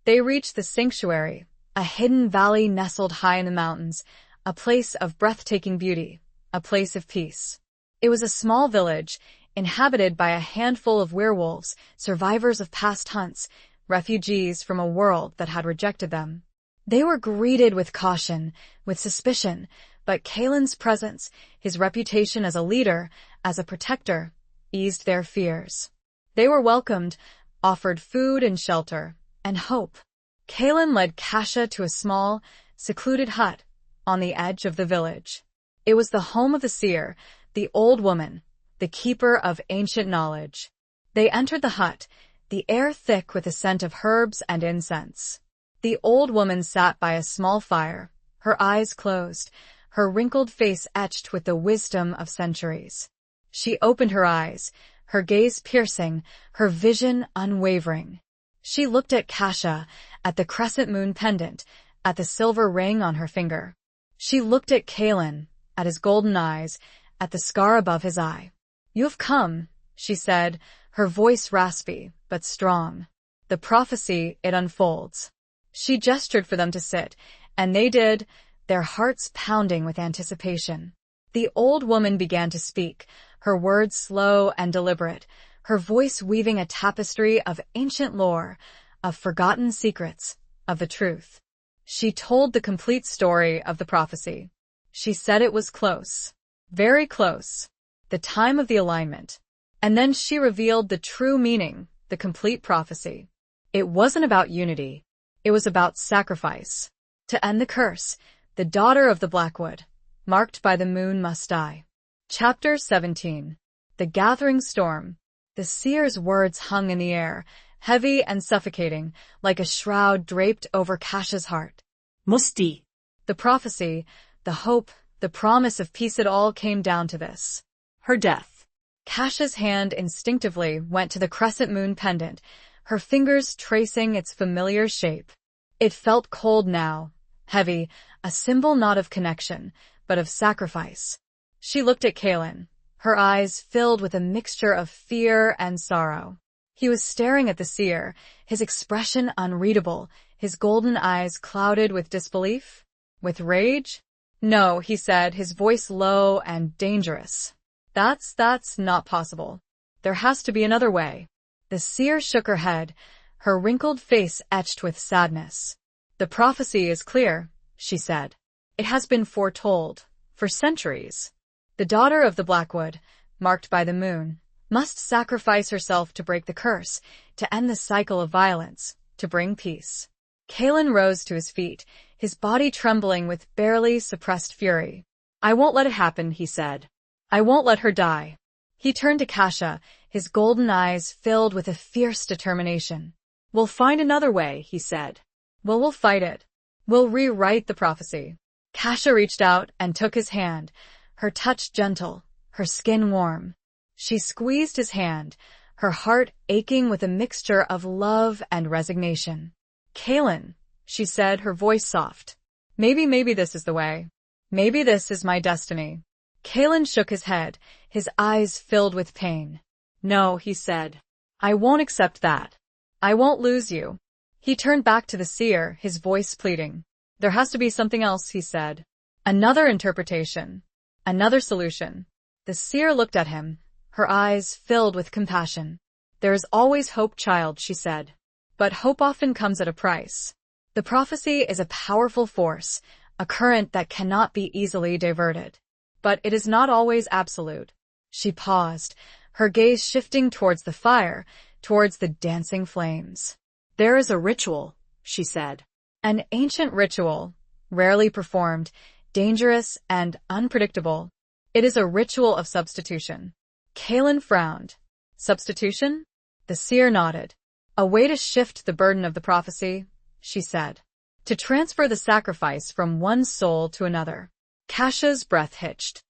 They reached the sanctuary, a hidden valley nestled high in the mountains, a place of breathtaking beauty, a place of peace. It was a small village, inhabited by a handful of werewolves, survivors of past hunts, refugees from a world that had rejected them. They were greeted with caution, with suspicion, but Kalen's presence, his reputation as a leader, as a protector, eased their fears. They were welcomed, offered food and shelter, and hope. Kalen led Kasha to a small, secluded hut on the edge of the village. It was the home of the seer, the old woman, the keeper of ancient knowledge. They entered the hut, the air thick with the scent of herbs and incense. The old woman sat by a small fire, her eyes closed, her wrinkled face etched with the wisdom of centuries. She opened her eyes, her gaze piercing, her vision unwavering. She looked at Kasha, at the crescent moon pendant, at the silver ring on her finger. She looked at Kalen, at his golden eyes, at the scar above his eye. "You have come," she said, her voice raspy, but strong. "The prophecy, it unfolds." She gestured for them to sit, and they did, their hearts pounding with anticipation. The old woman began to speak, her words slow and deliberate, her voice weaving a tapestry of ancient lore, of forgotten secrets, of the truth. She told the complete story of the prophecy. She said it was close, very close, the time of the alignment. And then she revealed the true meaning, the complete prophecy. It wasn't about unity. It was about sacrifice. To end the curse, the daughter of the Blackwood, marked by the moon, must die. Chapter 17. The Gathering Storm. The seer's words hung in the air, heavy and suffocating, like a shroud draped over Kasha's heart. Musti. The prophecy, the hope, the promise of peace, it all came down to this. Her death. Kasha's hand instinctively went to the crescent moon pendant, her fingers tracing its familiar shape. It felt cold now, heavy, a symbol not of connection, but of sacrifice. She looked at Kalen, her eyes filled with a mixture of fear and sorrow. He was staring at the seer, his expression unreadable, his golden eyes clouded with disbelief, with rage. "No," he said, his voice low and dangerous. That's not possible. There has to be another way." The seer shook her head, her wrinkled face etched with sadness. "The prophecy is clear," she said. "It has been foretold, for centuries. The daughter of the Blackwood, marked by the moon, must sacrifice herself to break the curse, to end the cycle of violence, to bring peace." Kalen rose to his feet, his body trembling with barely suppressed fury. "I won't let it happen," he said. "I won't let her die." He turned to Kasha, his golden eyes filled with a fierce determination. "We'll find another way," he said. We'll fight it. We'll rewrite the prophecy." Kasha reached out and took his hand, her touch gentle, her skin warm. She squeezed his hand, her heart aching with a mixture of love and resignation. "Kalen," she said, her voice soft. Maybe this is the way. Maybe this is my destiny." Kalen shook his head, his eyes filled with pain. "No," he said. "I won't accept that. I won't lose you." He turned back to the seer, his voice pleading. "There has to be something else," he said. "Another interpretation. Another solution." The seer looked at him, her eyes filled with compassion. "There is always hope, child," she said. "But hope often comes at a price. The prophecy is a powerful force, a current that cannot be easily diverted. But it is not always absolute." She paused, her gaze shifting towards the fire, towards the dancing flames. "There is a ritual," she said. "An ancient ritual, rarely performed, dangerous and unpredictable. It is a ritual of substitution. Kaelin frowned. Substitution? The seer nodded. A way to shift the burden of the prophecy, she said. To transfer the sacrifice from one soul to another. Kasha's breath hitched.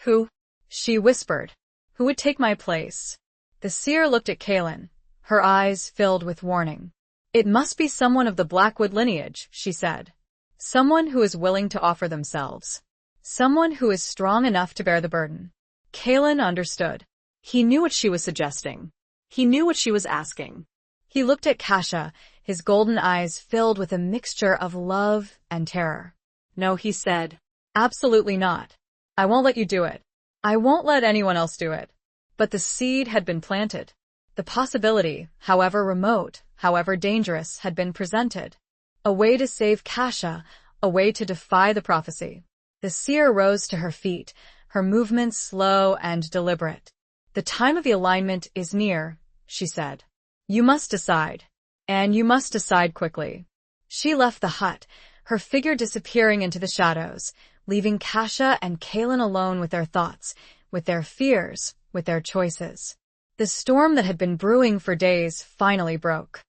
Who? She whispered. Who would take my place? The seer looked at Kaelin, her eyes filled with warning. It must be someone of the Blackwood lineage, she said. Someone who is willing to offer themselves. Someone who is strong enough to bear the burden. Kaelin understood. He knew what she was suggesting. He knew what she was asking. He looked at Kasha, his golden eyes filled with a mixture of love and terror. No, he said. Absolutely not. I won't let you do it. I won't let anyone else do it. But the seed had been planted. The possibility, however remote, however dangerous, had been presented. A way to save Kasha, a way to defy the prophecy. The seer rose to her feet, her movements slow and deliberate. The time of the alignment is near, she said. You must decide. And you must decide quickly. She left the hut, her figure disappearing into the shadows, leaving Kasha and Kaelin alone with their thoughts, with their fears, with their choices. The storm that had been brewing for days finally broke.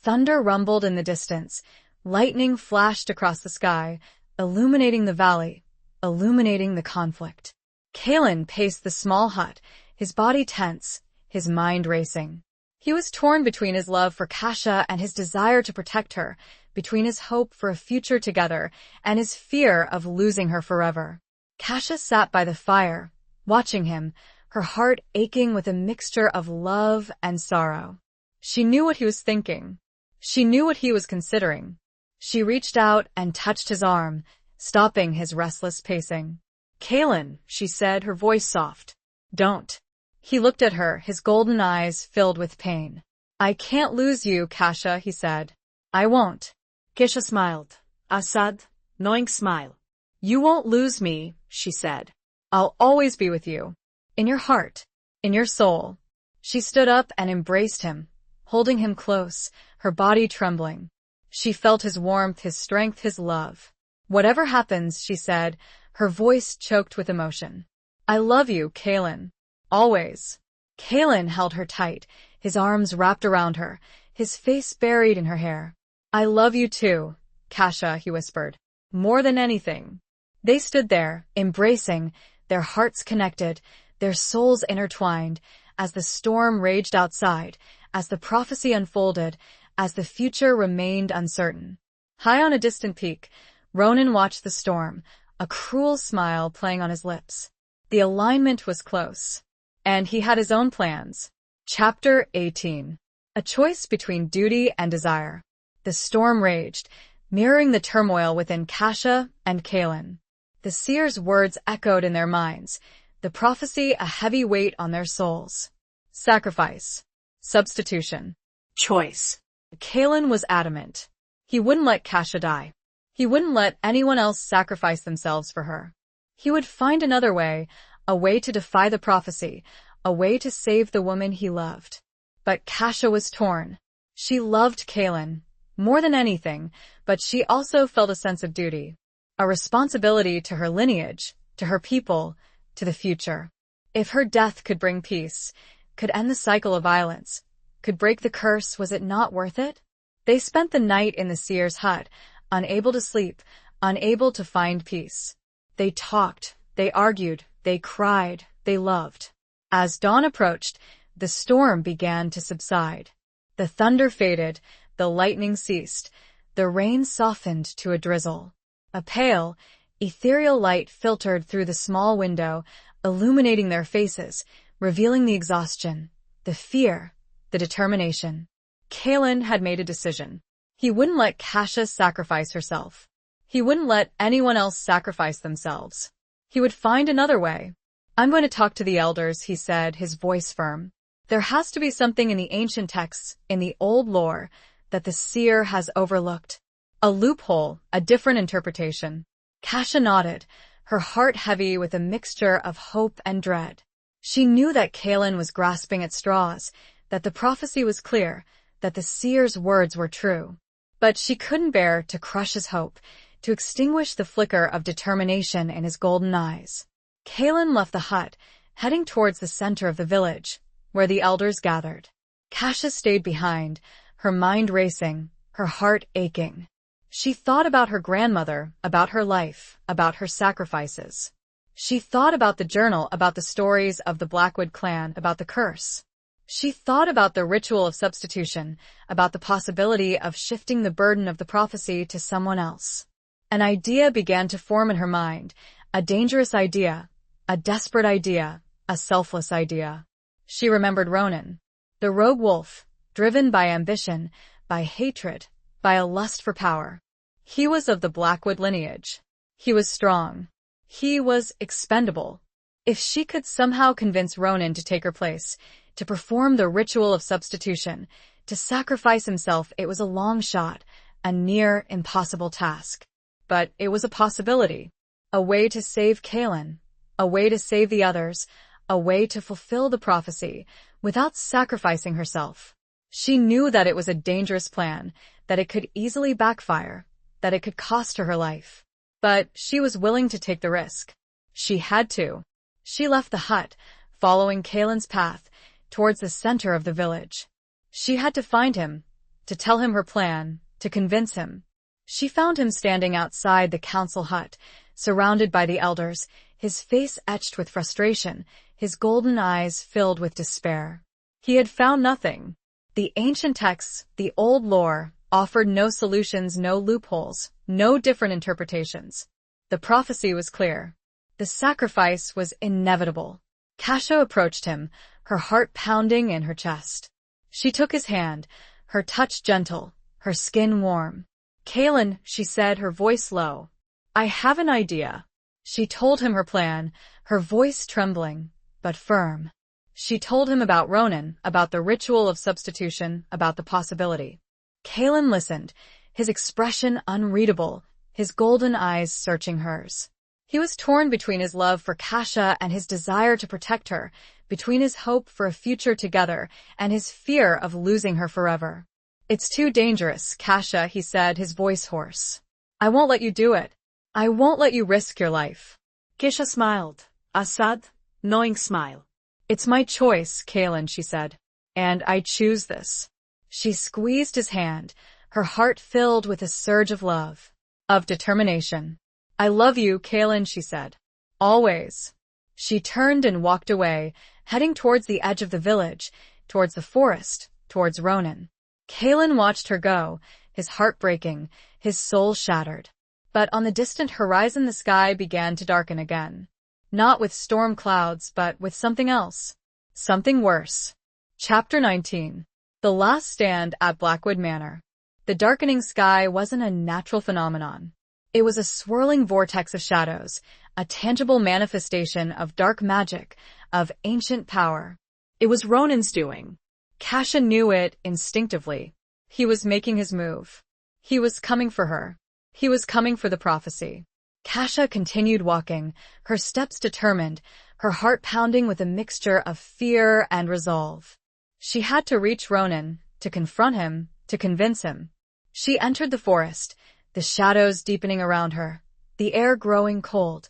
Thunder rumbled in the distance. Lightning flashed across the sky, illuminating the valley, illuminating the conflict. Kaelin paced the small hut, his body tense, his mind racing. He was torn between his love for Kasha and his desire to protect her, between his hope for a future together and his fear of losing her forever. Kasha sat by the fire, watching him, her heart aching with a mixture of love and sorrow. She knew what he was thinking. She knew what he was considering. She reached out and touched his arm, stopping his restless pacing. Kaelin, she said, her voice soft. Don't. He looked at her, his golden eyes filled with pain. I can't lose you, Kasha, he said. I won't. Kasha smiled. A sad, knowing smile. You won't lose me, she said. I'll always be with you. In your heart. In your soul. She stood up and embraced him, holding him close, her body trembling. She felt his warmth, his strength, his love. Whatever happens, she said, her voice choked with emotion. I love you, Kaelin. Always. Kaelin held her tight, his arms wrapped around her, his face buried in her hair. I love you too, Kasha, he whispered. More than anything. They stood there, embracing, their hearts connected, their souls intertwined, as the storm raged outside, as the prophecy unfolded, as the future remained uncertain. High on a distant peak, Ronan watched the storm, a cruel smile playing on his lips. The alignment was close. And he had his own plans. Chapter 18. A choice between duty and desire. The storm raged, mirroring the turmoil within Kasha and Kaelin. The seer's words echoed in their minds, the prophecy a heavy weight on their souls. Sacrifice. Substitution. Choice. Kaelin was adamant. He wouldn't let Kasha die. He wouldn't let anyone else sacrifice themselves for her. He would find another way, a way to defy the prophecy, a way to save the woman he loved. But Kasha was torn. She loved Kaelin, more than anything, but she also felt a sense of duty, a responsibility to her lineage, to her people, to the future. If her death could bring peace, could end the cycle of violence, could break the curse, was it not worth it? They spent the night in the seer's hut, unable to sleep, unable to find peace. They talked, they argued, they cried, they loved. As dawn approached, the storm began to subside. The thunder faded, the lightning ceased, the rain softened to a drizzle. A pale, ethereal light filtered through the small window, illuminating their faces, revealing the exhaustion, the fear, the determination. Kaelin had made a decision. He wouldn't let Kasha sacrifice herself. He wouldn't let anyone else sacrifice themselves. He would find another way. I'm going to talk to the elders, he said, his voice firm. There has to be something in the ancient texts, in the old lore, that the seer has overlooked. A loophole, a different interpretation. Kasha nodded, her heart heavy with a mixture of hope and dread. She knew that Kaelin was grasping at straws, that the prophecy was clear, that the seer's words were true. But she couldn't bear to crush his hope. to extinguish the flicker of determination in his golden eyes. Kaelin left the hut, heading towards the center of the village, where the elders gathered. Kasha stayed behind, her mind racing, her heart aching. She thought about her grandmother, about her life, about her sacrifices. She thought about the journal, about the stories of the Blackwood clan, about the curse. She thought about the ritual of substitution, about the possibility of shifting the burden of the prophecy to someone else. An idea began to form in her mind, a dangerous idea, a desperate idea, a selfless idea. She remembered Ronan, the rogue wolf, driven by ambition, by hatred, by a lust for power. He was of the Blackwood lineage. He was strong. He was expendable. If she could somehow convince Ronan to take her place, to perform the ritual of substitution, to sacrifice himself, it was a long shot, a near impossible task. But it was a possibility, a way to save Kaelin, a way to save the others, a way to fulfill the prophecy without sacrificing herself. She knew that it was a dangerous plan, that it could easily backfire, that it could cost her her life. But she was willing to take the risk. She had to. She left the hut, following Kaelin's path, towards the center of the village. She had to find him, to tell him her plan, to convince him. She found him standing outside the council hut, surrounded by the elders, his face etched with frustration, his golden eyes filled with despair. He had found nothing. The ancient texts, the old lore, offered no solutions, no loopholes, no different interpretations. The prophecy was clear. The sacrifice was inevitable. Kasha approached him, her heart pounding in her chest. She took his hand, her touch gentle, her skin warm. "Kaelin," she said, her voice low. "I have an idea." She told him her plan, her voice trembling, but firm. She told him about Ronan, about the ritual of substitution, about the possibility. Kaelin listened, his expression unreadable, his golden eyes searching hers. He was torn between his love for Kasha and his desire to protect her, between his hope for a future together and his fear of losing her forever. "It's too dangerous, Kasha," he said, his voice hoarse. "I won't let you do it. I won't let you risk your life." Kasha smiled, a sad, knowing smile. "It's my choice, Kaelin," she said, "and I choose this." She squeezed his hand, her heart filled with a surge of love, of determination. "I love you, Kaelin," she said. "Always." She turned and walked away, heading towards the edge of the village, towards the forest, towards Ronan. Kaelin watched her go, his heart breaking, his soul shattered. But on the distant horizon the sky began to darken again. Not with storm clouds, but with something else. Something worse. Chapter 19. The Last Stand at Blackwood Manor. The darkening sky wasn't a natural phenomenon. It was a swirling vortex of shadows, a tangible manifestation of dark magic, of ancient power. It was Ronan's doing. Kasha knew it instinctively. He was making his move. He was coming for her. He was coming for the prophecy. Kasha continued walking, her steps determined, her heart pounding with a mixture of fear and resolve. She had to reach Ronan, to confront him, to convince him. She entered the forest, the shadows deepening around her, the air growing cold,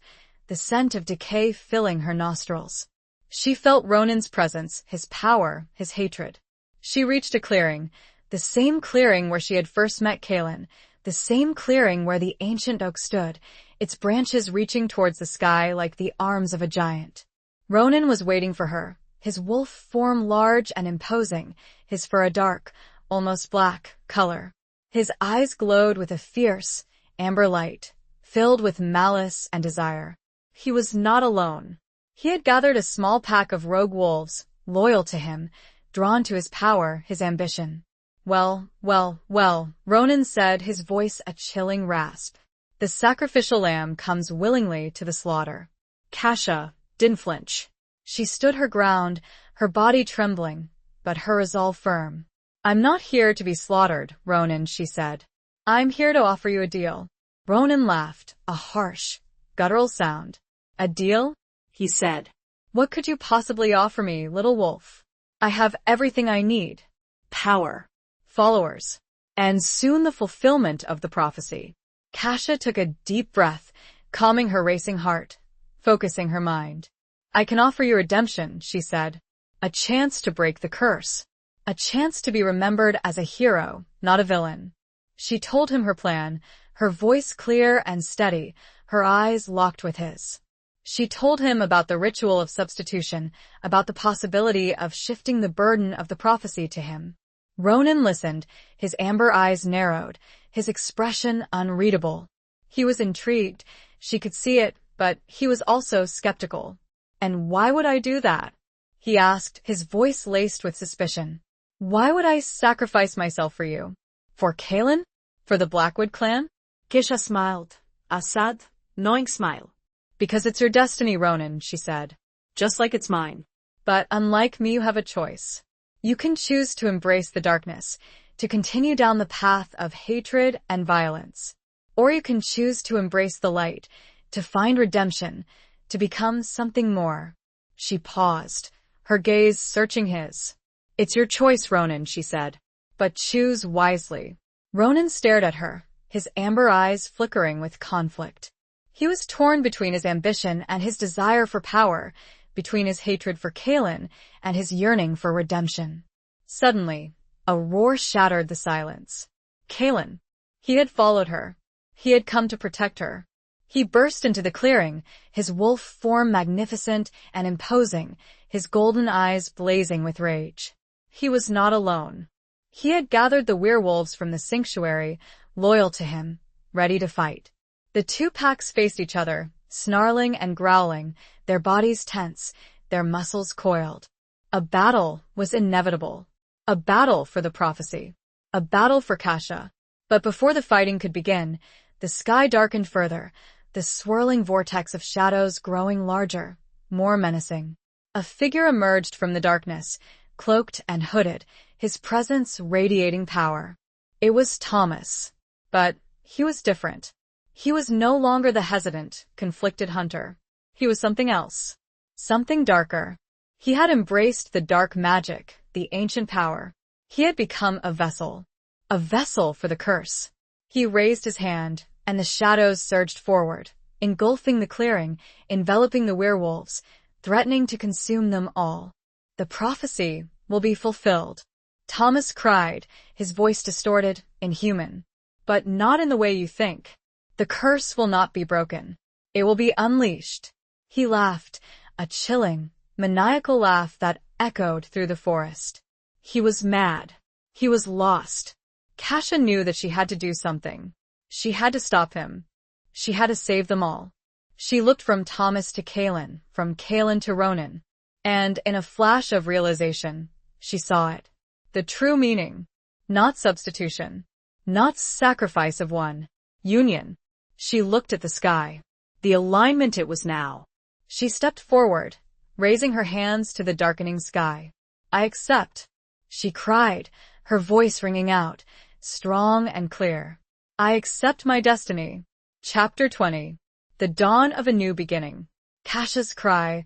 the scent of decay filling her nostrils. She felt Ronan's presence, his power, his hatred. She reached a clearing, the same clearing where she had first met Kaelin, the same clearing where the ancient oak stood, its branches reaching towards the sky like the arms of a giant. Ronan was waiting for her, his wolf form large and imposing, his fur a dark, almost black, color. His eyes glowed with a fierce, amber light, filled with malice and desire. He was not alone. He had gathered a small pack of rogue wolves, loyal to him, drawn to his power, his ambition. "Well, Ronan said, his voice a chilling rasp. "The sacrificial lamb comes willingly to the slaughter." Kasha didn't flinch. She stood her ground, her body trembling, but her resolve firm. "I'm not here to be slaughtered, Ronan," she said. "I'm here to offer you a deal." Ronan laughed, a harsh, guttural sound. "A deal?" he said. "What could you possibly offer me, little wolf? I have everything I need. Power. Followers. And soon the fulfillment of the prophecy." Kasha took a deep breath, calming her racing heart, focusing her mind. I can offer you redemption, she said. A chance to break the curse. A chance to be remembered as a hero, not a villain. She told him her plan, her voice clear and steady, her eyes locked with his. She told him about the ritual of substitution, about the possibility of shifting the burden of the prophecy to him. Ronan listened, his amber eyes narrowed, his expression unreadable. He was intrigued, she could see it, but he was also skeptical. And why would I do that? He asked, his voice laced with suspicion. Why would I sacrifice myself for you? For Kalen? For the Blackwood clan? Kasha smiled, a sad, knowing smile. Because it's your destiny, Ronan, she said. Just like it's mine. But unlike me, you have a choice. You can choose to embrace the darkness, to continue down the path of hatred and violence. Or you can choose to embrace the light, to find redemption, to become something more. She paused, her gaze searching his. It's your choice, Ronan, she said. But choose wisely. Ronan stared at her, his amber eyes flickering with conflict. He was torn between his ambition and his desire for power, between his hatred for Kalen and his yearning for redemption. Suddenly, a roar shattered the silence. Kalen. He had followed her. He had come to protect her. He burst into the clearing, his wolf form magnificent and imposing, his golden eyes blazing with rage. He was not alone. He had gathered the werewolves from the sanctuary, loyal to him, ready to fight. The two packs faced each other, snarling and growling, their bodies tense, their muscles coiled. A battle was inevitable. A battle for the prophecy. A battle for Kasha. But before the fighting could begin, the sky darkened further, the swirling vortex of shadows growing larger, more menacing. A figure emerged from the darkness, cloaked and hooded, his presence radiating power. It was Thomas. But he was different. He was no longer the hesitant, conflicted hunter. He was something else. Something darker. He had embraced the dark magic, the ancient power. He had become a vessel. A vessel for the curse. He raised his hand, and the shadows surged forward, engulfing the clearing, enveloping the werewolves, threatening to consume them all. The prophecy will be fulfilled. Thomas cried, his voice distorted, inhuman. But not in the way you think. The curse will not be broken. It will be unleashed. He laughed, a chilling, maniacal laugh that echoed through the forest. He was mad. He was lost. Kasha knew that she had to do something. She had to stop him. She had to save them all. She looked from Thomas to Kalen, from Kalen to Ronan. And in a flash of realization, she saw it. The true meaning. Not substitution. Not sacrifice of one. Union. She looked at the sky. The alignment it was now. She stepped forward, raising her hands to the darkening sky. I accept. She cried, her voice ringing out, strong and clear. I accept my destiny. Chapter 20. The dawn of a new beginning. Kasha's cry,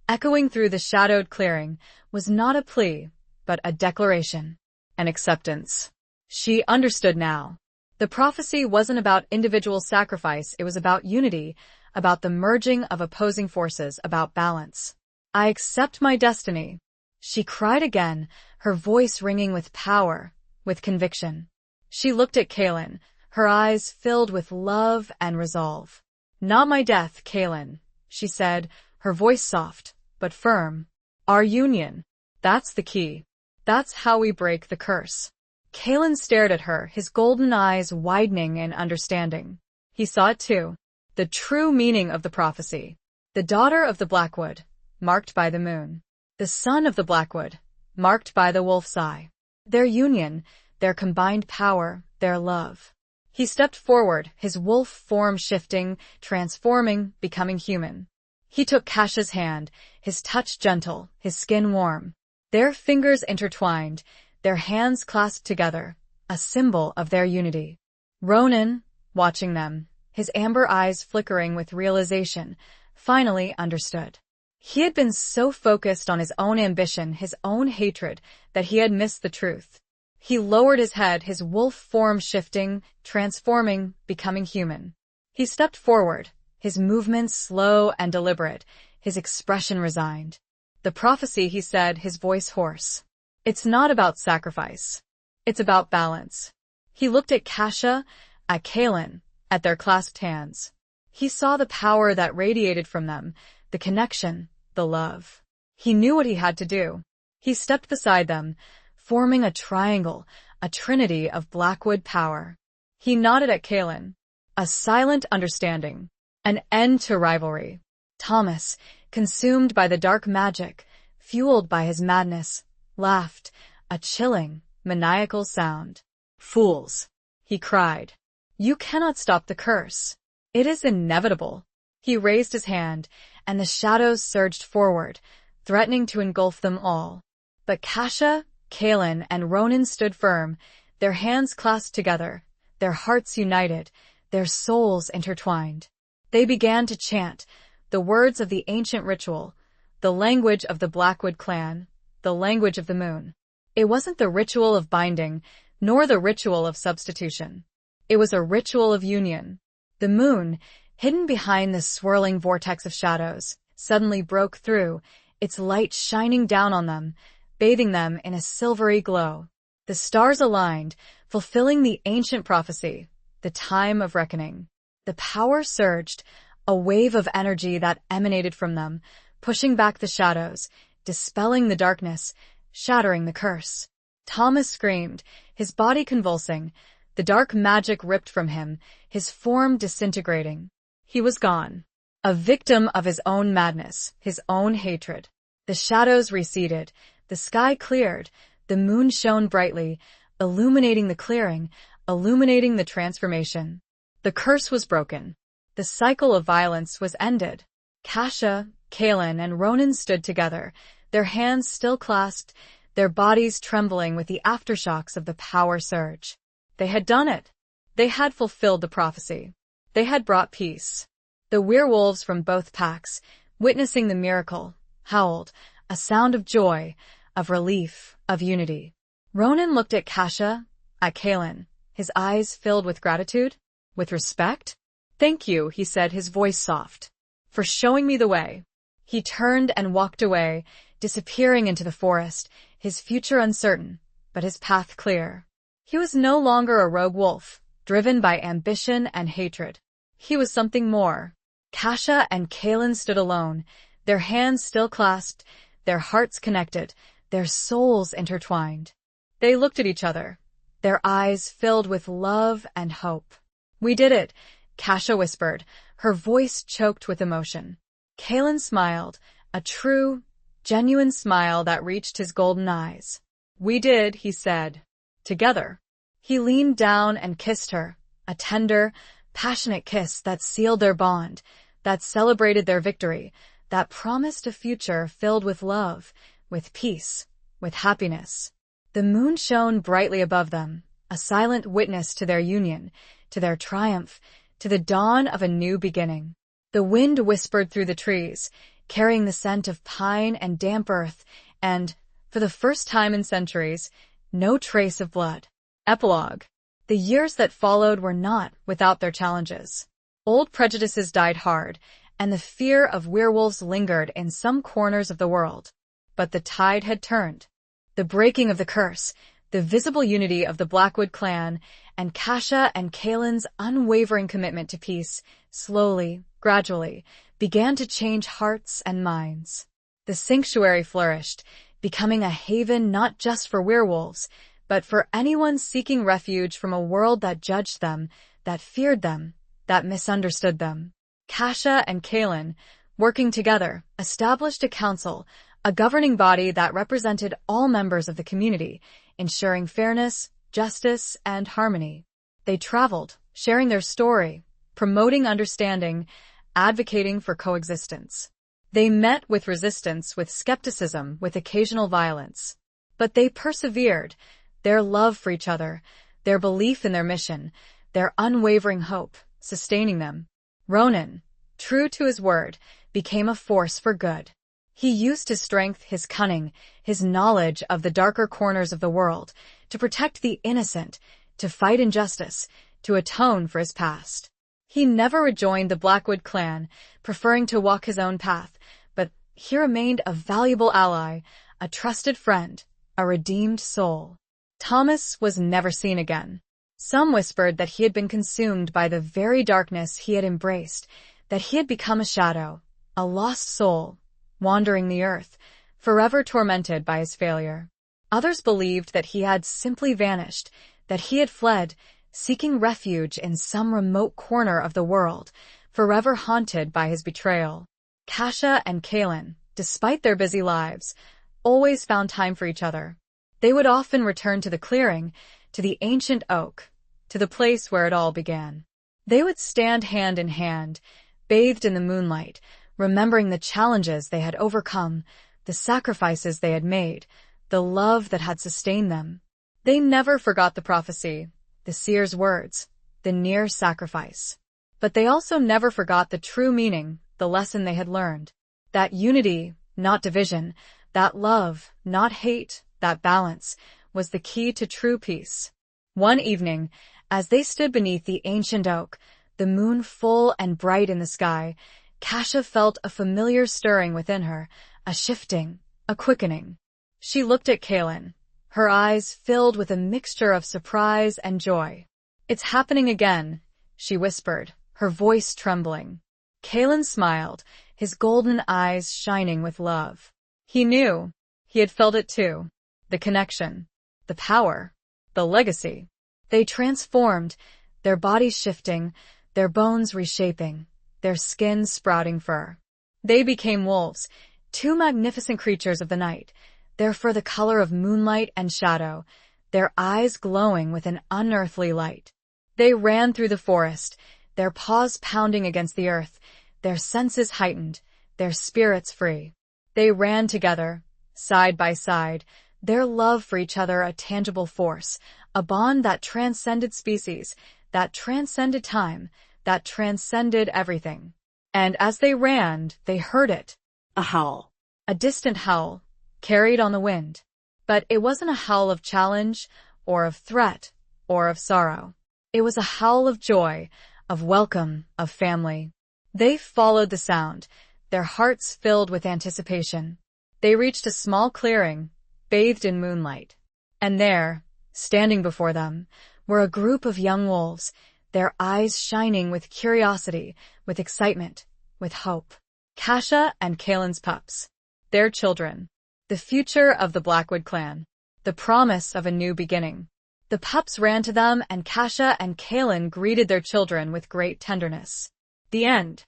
echoing through the shadowed clearing, was not a plea, but a declaration. An acceptance. She understood now. The prophecy wasn't about individual sacrifice, it was about unity, about the merging of opposing forces, about balance. I accept my destiny. She cried again, her voice ringing with power, with conviction. She looked at Kalen, her eyes filled with love and resolve. Not my death, Kalen, she said, her voice soft, but firm. Our union. That's the key. That's how we break the curse. Kalen stared at her, his golden eyes widening in understanding. He saw it too. The true meaning of the prophecy. The daughter of the Blackwood, marked by the moon. The son of the Blackwood, marked by the wolf's eye. Their union, their combined power, their love. He stepped forward, his wolf form shifting, transforming, becoming human. He took Kasha's hand, his touch gentle, his skin warm. Their fingers intertwined, their hands clasped together, a symbol of their unity. Ronan, watching them, his amber eyes flickering with realization, finally understood. He had been so focused on his own ambition, his own hatred, that he had missed the truth. He lowered his head, his wolf form shifting, transforming, becoming human. He stepped forward, his movements slow and deliberate, his expression resigned. The prophecy, he said, his voice hoarse. It's not about sacrifice. It's about balance. He looked at Kasha, at Kaelin, at their clasped hands. He saw the power that radiated from them, the connection, the love. He knew what he had to do. He stepped beside them, forming a triangle, a trinity of Blackwood power. He nodded at Kaelin. A silent understanding. An end to rivalry. Thomas, consumed by the dark magic, fueled by his madness, laughed, a chilling, maniacal sound. Fools, he cried. You cannot stop the curse. It is inevitable. He raised his hand, and the shadows surged forward, threatening to engulf them all. But Kasha, Kaelin, and Ronan stood firm, their hands clasped together, their hearts united, their souls intertwined. They began to chant, the words of the ancient ritual, the language of the Blackwood clan, the language of the moon. It wasn't the ritual of binding, nor the ritual of substitution. It was a ritual of union. The moon, hidden behind the swirling vortex of shadows, suddenly broke through, its light shining down on them, bathing them in a silvery glow. The stars aligned, fulfilling the ancient prophecy, the time of reckoning. The power surged, a wave of energy that emanated from them, pushing back the shadows, dispelling the darkness, shattering the curse. Thomas screamed, his body convulsing, the dark magic ripped from him, his form disintegrating. He was gone. A victim of his own madness, his own hatred. The shadows receded, the sky cleared, the moon shone brightly, illuminating the clearing, illuminating the transformation. The curse was broken. The cycle of violence was ended. Kasha, Kaelin, and Ronan stood together, their hands still clasped, their bodies trembling with the aftershocks of the power surge. They had done it. They had fulfilled the prophecy. They had brought peace. The werewolves from both packs, witnessing the miracle, howled, a sound of joy, of relief, of unity. Ronan looked at Kasha, at Kaelin, his eyes filled with gratitude, with respect. Thank you, he said, his voice soft, for showing me the way. He turned and walked away, disappearing into the forest, his future uncertain, but his path clear. He was no longer a rogue wolf, driven by ambition and hatred. He was something more. Kasha and Kaelin stood alone, their hands still clasped, their hearts connected, their souls intertwined. They looked at each other, their eyes filled with love and hope. We did it, Kasha whispered, her voice choked with emotion. Kaelin smiled, a true, genuine smile that reached his golden eyes. We did, he said. Together. He leaned down and kissed her, a tender, passionate kiss that sealed their bond, that celebrated their victory, that promised a future filled with love, with peace, with happiness. The moon shone brightly above them, a silent witness to their union, to their triumph, to the dawn of a new beginning. The wind whispered through the trees, carrying the scent of pine and damp earth, and, for the first time in centuries, no trace of blood. Epilogue. The years that followed were not without their challenges. Old prejudices died hard, and the fear of werewolves lingered in some corners of the world. But the tide had turned. The breaking of the curse, the visible unity of the Blackwood clan, and Kasha and Kaelin's unwavering commitment to peace, slowly, gradually, began to change hearts and minds. The sanctuary flourished, becoming a haven not just for werewolves, but for anyone seeking refuge from a world that judged them, that feared them, that misunderstood them. Kasha and Kaelin, working together, established a council, a governing body that represented all members of the community, ensuring fairness, justice, and harmony. They traveled, sharing their story, promoting understanding, advocating for coexistence. They met with resistance, with skepticism, with occasional violence. But they persevered, their love for each other, their belief in their mission, their unwavering hope, sustaining them. Ronan, true to his word, became a force for good. He used his strength, his cunning, his knowledge of the darker corners of the world to protect the innocent, to fight injustice, to atone for his past. He never rejoined the Blackwood clan, preferring to walk his own path, but he remained a valuable ally, a trusted friend, a redeemed soul. Thomas was never seen again. Some whispered that he had been consumed by the very darkness he had embraced, that he had become a shadow, a lost soul, wandering the earth, forever tormented by his failure. Others believed that he had simply vanished, that he had fled, seeking refuge in some remote corner of the world, forever haunted by his betrayal. Kasha and Kaylin, despite their busy lives, always found time for each other. They would often return to the clearing, to the ancient oak, to the place where it all began. They would stand hand in hand, bathed in the moonlight, remembering the challenges they had overcome, the sacrifices they had made, the love that had sustained them. They never forgot the prophecy, the seer's words, the near sacrifice. But they also never forgot the true meaning, the lesson they had learned. That unity, not division, that love, not hate, that balance, was the key to true peace. One evening, as they stood beneath the ancient oak, the moon full and bright in the sky, Kasha felt a familiar stirring within her, a shifting, a quickening. She looked at Kaylin, her eyes filled with a mixture of surprise and joy. "It's happening again," she whispered, her voice trembling. Kaylin smiled, his golden eyes shining with love. He knew. He had felt it too. The connection, the power, the legacy. They transformed, their bodies shifting, their bones reshaping, their skins sprouting fur. They became wolves, two magnificent creatures of the night, their fur the color of moonlight and shadow, their eyes glowing with an unearthly light. They ran through the forest, their paws pounding against the earth, their senses heightened, their spirits free. They ran together, side by side, their love for each other a tangible force, a bond that transcended species, that transcended time, that transcended everything. And as they ran, they heard it. A howl. A distant howl, carried on the wind. But it wasn't a howl of challenge, or of threat, or of sorrow. It was a howl of joy, of welcome, of family. They followed the sound, their hearts filled with anticipation. They reached a small clearing, bathed in moonlight. And there, standing before them, were a group of young wolves, their eyes shining with curiosity, with excitement, with hope. Kasha and Kaylin's pups. Their children. The future of the Blackwood clan. The promise of a new beginning. The pups ran to them, and Kasha and Kaylin greeted their children with great tenderness. The end.